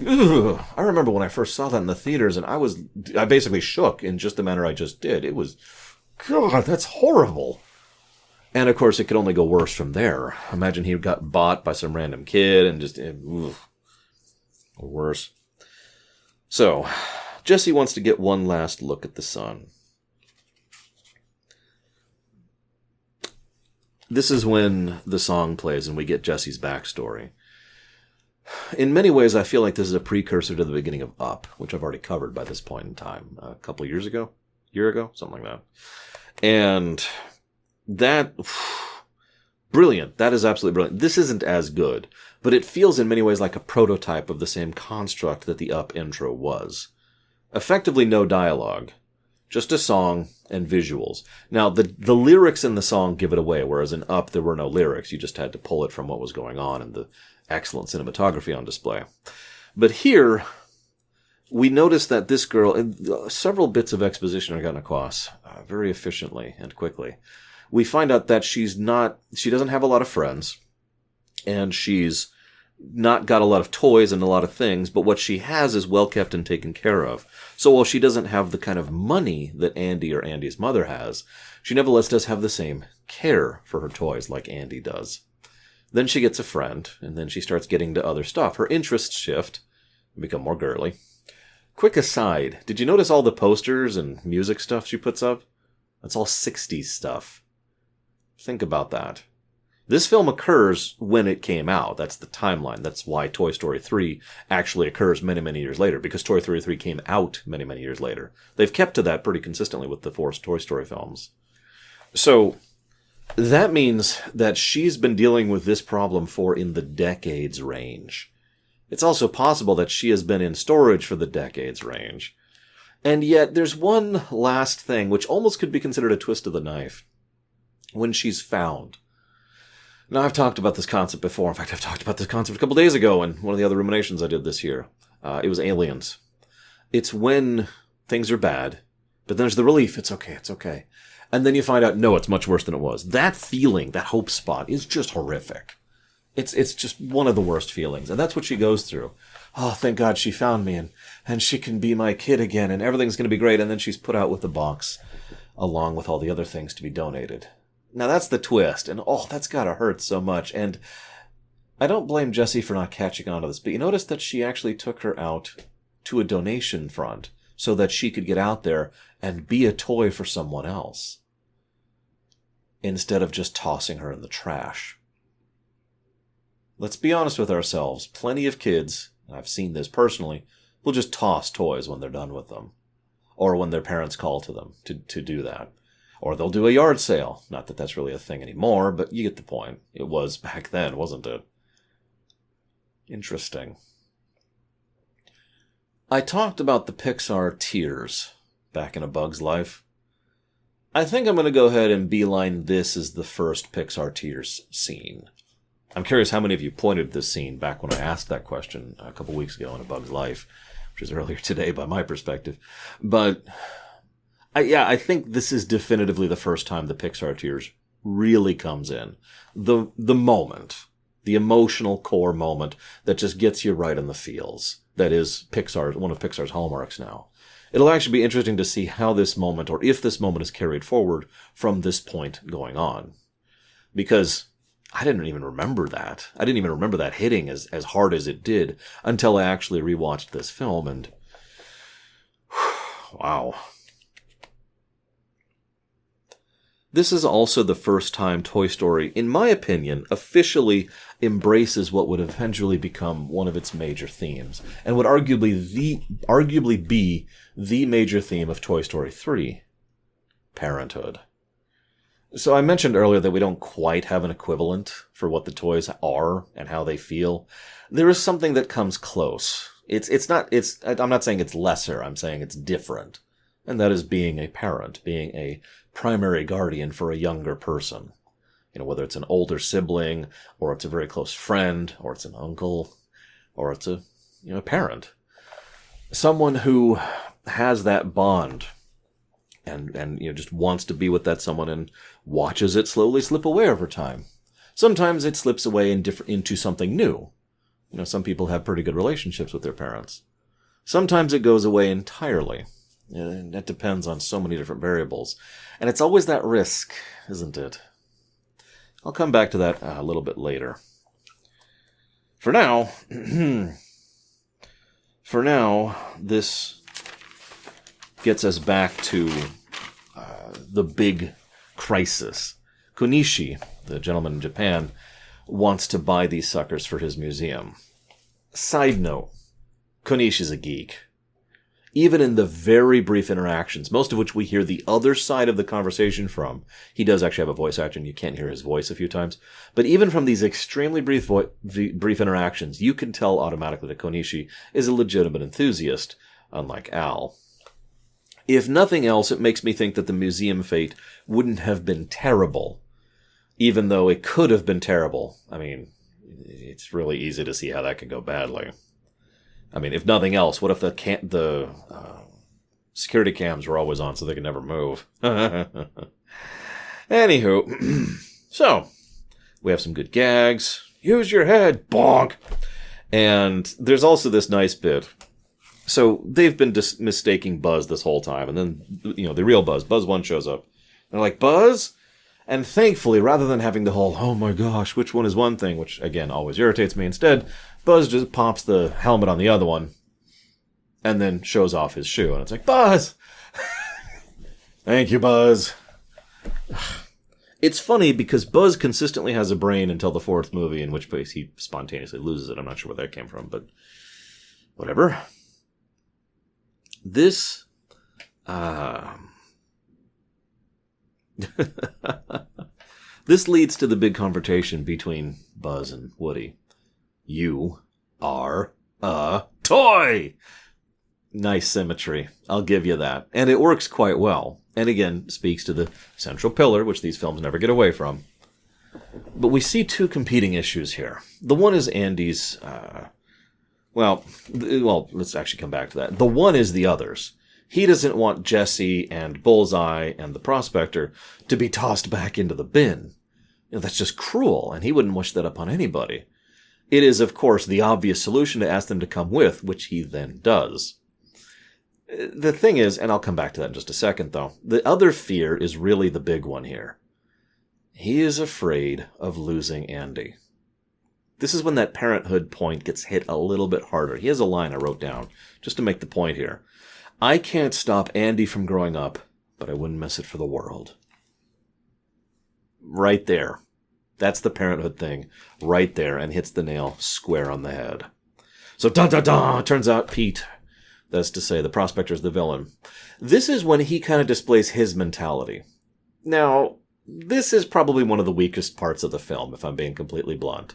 ugh, I remember when I first saw that in the theaters, and I basically shook in just the manner I just did. It was, God, that's horrible. And of course, it could only go worse from there. Imagine he got bought by some random kid and just, or worse. So, Jesse wants to get one last look at the sun. This is when the song plays and we get Jesse's backstory. In many ways, I feel like this is a precursor to the beginning of Up, which I've already covered by this point in time. A couple of years ago? Year ago? Something like that. And that... brilliant. That is absolutely brilliant. This isn't as good, but it feels in many ways like a prototype of the same construct that the Up intro was. Effectively no dialogue. Just a song and visuals. Now, the lyrics in the song give it away, whereas in Up there were no lyrics. You just had to pull it from what was going on and the excellent cinematography on display. But here, we notice that this girl, and several bits of exposition are gotten across very efficiently and quickly. We find out that she doesn't have a lot of friends, and she's not got a lot of toys and a lot of things, but what she has is well kept and taken care of. So while she doesn't have the kind of money that Andy or Andy's mother has, she nevertheless does have the same care for her toys like Andy does. Then she gets a friend, and then she starts getting to other stuff. Her interests shift and become more girly. Quick aside, did you notice all the posters and music stuff she puts up? That's all 60s stuff. Think about that. This film occurs when it came out. That's the timeline. That's why Toy Story 3 actually occurs many, many years later, because Toy Story 3 came out many, many years later. They've kept to that pretty consistently with the four Toy Story films. So that means that she's been dealing with this problem for in the decades range. It's also possible that she has been in storage for the decades range. And yet there's one last thing, which almost could be considered a twist of the knife. When she's found. Now, I've talked about this concept before. In fact, I've talked about this concept a couple days ago in one of the other ruminations I did this year. It was aliens. It's when things are bad, but then there's the relief. It's okay, it's okay. And then you find out, no, it's much worse than it was. That feeling, that hope spot, is just horrific. It's just one of the worst feelings. And that's what she goes through. Oh, thank God she found me, and she can be my kid again, and everything's going to be great. And then she's put out with the box, along with all the other things to be donated. Now that's the twist, and that's gotta hurt so much. And I don't blame Jessie for not catching on to this, but you notice that she actually took her out to a donation front so that she could get out there and be a toy for someone else, instead of just tossing her in the trash. Let's be honest with ourselves. Plenty of kids, and I've seen this personally, will just toss toys when they're done with them, or when their parents call to them to do that. Or they'll do a yard sale. Not that that's really a thing anymore, but you get the point. It was back then, wasn't it? Interesting. I talked about the Pixar tears back in A Bug's Life. I think I'm going to go ahead and beeline this as the first Pixar tears scene. I'm curious how many of you pointed this scene back when I asked that question a couple weeks ago in A Bug's Life, which is earlier today by my perspective. But I think this is definitively the first time the Pixar tears really comes in. The moment, the emotional core moment that just gets you right in the feels. That is one of Pixar's hallmarks now. It'll actually be interesting to see how this moment, or if this moment is carried forward from this point going on. Because I didn't even remember that. I didn't even remember that hitting as hard as it did until I actually rewatched this film, and wow. This is also the first time Toy Story, in my opinion, officially embraces what would eventually become one of its major themes, and would arguably be the major theme of Toy Story 3, Parenthood. So I mentioned earlier that we don't quite have an equivalent for what the toys are and how they feel. There is something that comes close. I'm not saying it's lesser, I'm saying it's different. And that is being a parent, being a primary guardian for a younger person. You know, whether it's an older sibling, or it's a very close friend, or it's an uncle, or it's a parent. Someone who has that bond and just wants to be with that someone and watches it slowly slip away over time. Sometimes it slips away into something new. Some people have pretty good relationships with their parents. Sometimes it goes away entirely. And that depends on so many different variables. And it's always that risk, isn't it? I'll come back to that a little bit later. For now, this gets us back to the big crisis Kunishi, the gentleman in Japan, wants to buy these suckers for his museum. Side note, Kunishi's a geek. Even in the very brief interactions, most of which we hear the other side of the conversation from, he does actually have a voice actor and you can't hear his voice a few times, but even from these extremely brief interactions, you can tell automatically that Konishi is a legitimate enthusiast, unlike Al. If nothing else, it makes me think that the museum fate wouldn't have been terrible, even though it could have been terrible. I mean, it's really easy to see how that could go badly. I mean, if nothing else, what if the security cams were always on so they could never move? Anywho, so, we have some good gags. Use your head, bonk! And there's also this nice bit. So, they've been mistaking Buzz this whole time, and then, the real Buzz, Buzz 1 shows up. They're like, Buzz? And thankfully, rather than having the whole, oh my gosh, which one is one thing, which, again, always irritates me, instead, Buzz just pops the helmet on the other one, and then shows off his shoe. And it's like, Buzz! Thank you, Buzz. It's funny because Buzz consistently has a brain until the 4th movie, in which case he spontaneously loses it. I'm not sure where that came from, but whatever. This, this leads to the big confrontation between Buzz and Woody. You are a toy! Nice symmetry. I'll give you that. And it works quite well. And again, speaks to the central pillar, which these films never get away from. But we see two competing issues here. The one is Andy's, well, let's actually come back to that. The one is the others. He doesn't want Jesse and Bullseye and the Prospector to be tossed back into the bin. That's just cruel, and he wouldn't wish that upon anybody. It is, of course, the obvious solution to ask them to come with, which he then does. The thing is, and I'll come back to that in just a second, though, the other fear is really the big one here. He is afraid of losing Andy. This is when that Parenthood point gets hit a little bit harder. He has a line I wrote down, just to make the point here. I can't stop Andy from growing up, but I wouldn't miss it for the world. Right there. That's the Parenthood thing. Right there, and hits the nail square on the head. So, da-da-da! Turns out Pete, that's to say, the Prospector is the villain. This is when he kind of displays his mentality. Now, this is probably one of the weakest parts of the film, if I'm being completely blunt.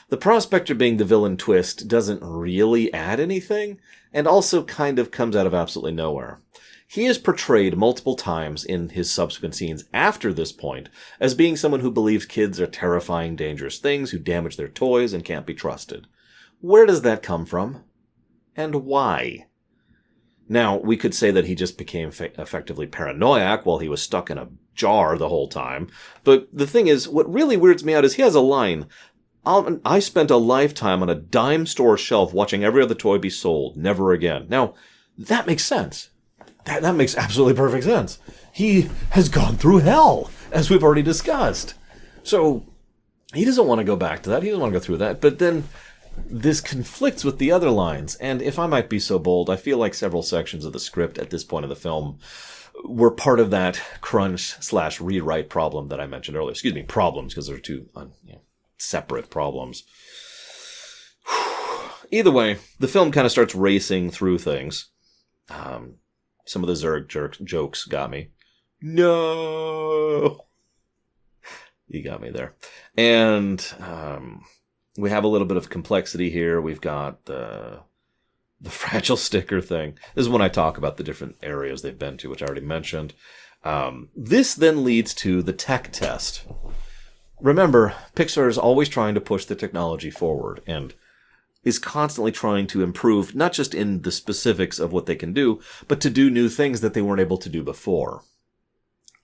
The Prospector being the villain twist doesn't really add anything, and also kind of comes out of absolutely nowhere. He is portrayed multiple times in his subsequent scenes after this point as being someone who believes kids are terrifying, dangerous things, who damage their toys and can't be trusted. Where does that come from? And why? Now, we could say that he just became effectively paranoiac while he was stuck in a jar the whole time, but the thing is, what really weirds me out is he has a line, I spent a lifetime on a dime store shelf watching every other toy be sold. Never again. Now, that makes sense. That makes absolutely perfect sense. He has gone through hell, as we've already discussed. So, he doesn't want to go back to that. He doesn't want to go through that. But then, this conflicts with the other lines. And if I might be so bold, I feel like several sections of the script at this point of the film were part of that crunch/rewrite problem that I mentioned earlier. Excuse me, problems, because they're two separate problems. Either way, the film kind of starts racing through things. Some of the Zurg jokes got me. No! You got me there. And we have a little bit of complexity here. We've got the fragile sticker thing. This is when I talk about the different areas they've been to, which I already mentioned. This then leads to the tech test. Remember, Pixar is always trying to push the technology forward and is constantly trying to improve, not just in the specifics of what they can do, but to do new things that they weren't able to do before.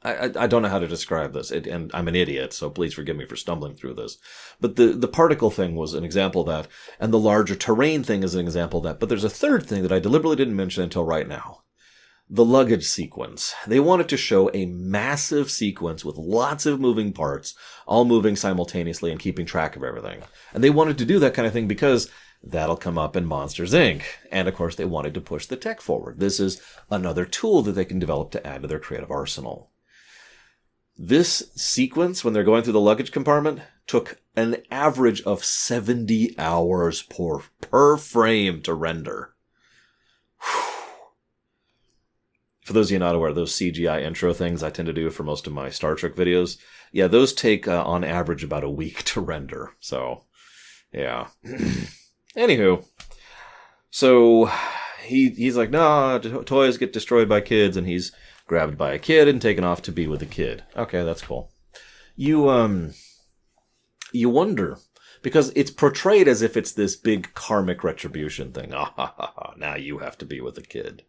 I don't know how to describe this, and I'm an idiot, so please forgive me for stumbling through this. But the particle thing was an example of that, and the larger terrain thing is an example of that. But there's a third thing that I deliberately didn't mention until right now. The luggage sequence. They wanted to show a massive sequence with lots of moving parts, all moving simultaneously and keeping track of everything. And they wanted to do that kind of thing because that'll come up in Monsters, Inc. And, of course, they wanted to push the tech forward. This is another tool that they can develop to add to their creative arsenal. This sequence, when they're going through the luggage compartment, took an average of 70 hours per frame to render. For those of you not aware, those CGI intro things I tend to do for most of my Star Trek videos, yeah, those take on average about a week to render. So, yeah. Anywho, so he's like, no, toys get destroyed by kids, and he's grabbed by a kid and taken off to be with a kid. Okay, that's cool. You wonder, because it's portrayed as if it's this big karmic retribution thing. Now you have to be with a kid.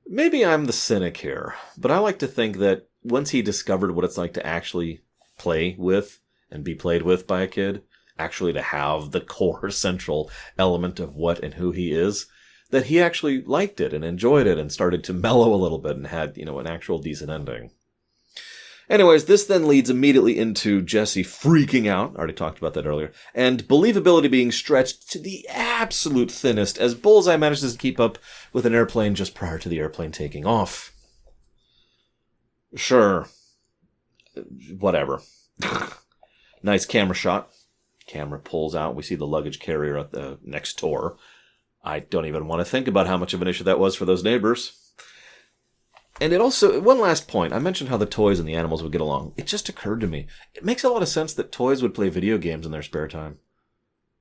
Maybe I'm the cynic here, but I like to think that once he discovered what it's like to actually play with and be played with by a kid, actually to have the core central element of what and who he is, that he actually liked it and enjoyed it and started to mellow a little bit and had, an actual decent ending. Anyways, this then leads immediately into Jesse freaking out, I already talked about that earlier, and believability being stretched to the absolute thinnest as Bullseye manages to keep up with an airplane just prior to the airplane taking off. Sure. Whatever. Nice camera shot. Camera pulls out. We see the luggage carrier at the next door. I don't even want to think about how much of an issue that was for those neighbors. And it also, one last point, I mentioned how the toys and the animals would get along. It just occurred to me, it makes a lot of sense that toys would play video games in their spare time.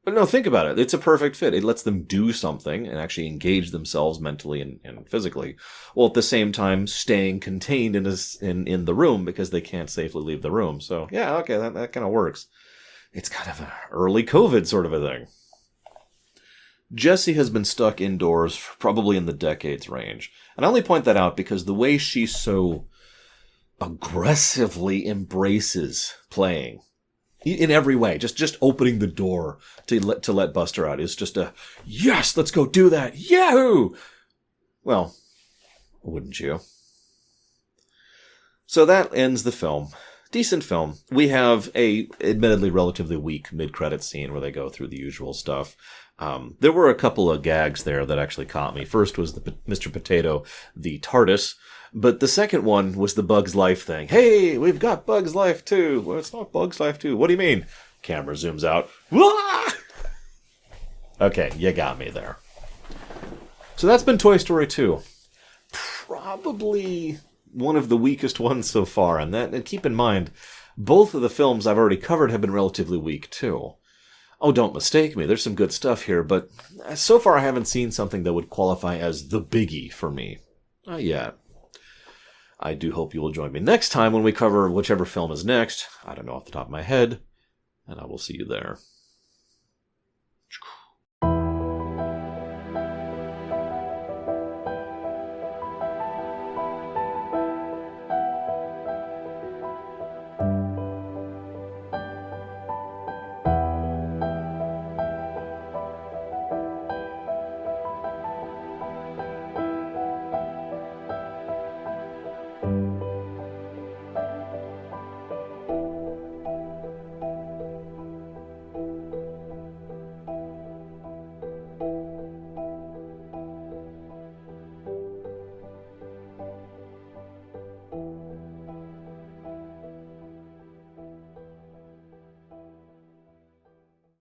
But no, think about it. It's a perfect fit. It lets them do something and actually engage themselves mentally and physically, while at the same time staying contained in the room because they can't safely leave the room. So, yeah, okay, that kind of works. It's kind of an early COVID sort of a thing. Jessie has been stuck indoors for probably in the decades range. And I only point that out because the way she so aggressively embraces playing in every way, just opening the door to let Buster out is just a, yes, let's go do that. Yahoo! Well, wouldn't you? So that ends the film. Decent film. We have a admittedly relatively weak mid-credits scene where they go through the usual stuff. There were a couple of gags there that actually caught me. First was the Mr. Potato, the TARDIS, but the second one was the Bug's Life thing. Hey, we've got Bug's Life too. Well, it's not Bug's Life too. What do you mean? Camera zooms out. Wah! Okay, you got me there. So that's been Toy Story 2. Probably one of the weakest ones so far, and keep in mind, both of the films I've already covered have been relatively weak too. Oh, don't mistake me, there's some good stuff here, but so far I haven't seen something that would qualify as the biggie for me. Not yet. I do hope you will join me next time when we cover whichever film is next. I don't know off the top of my head, and I will see you there.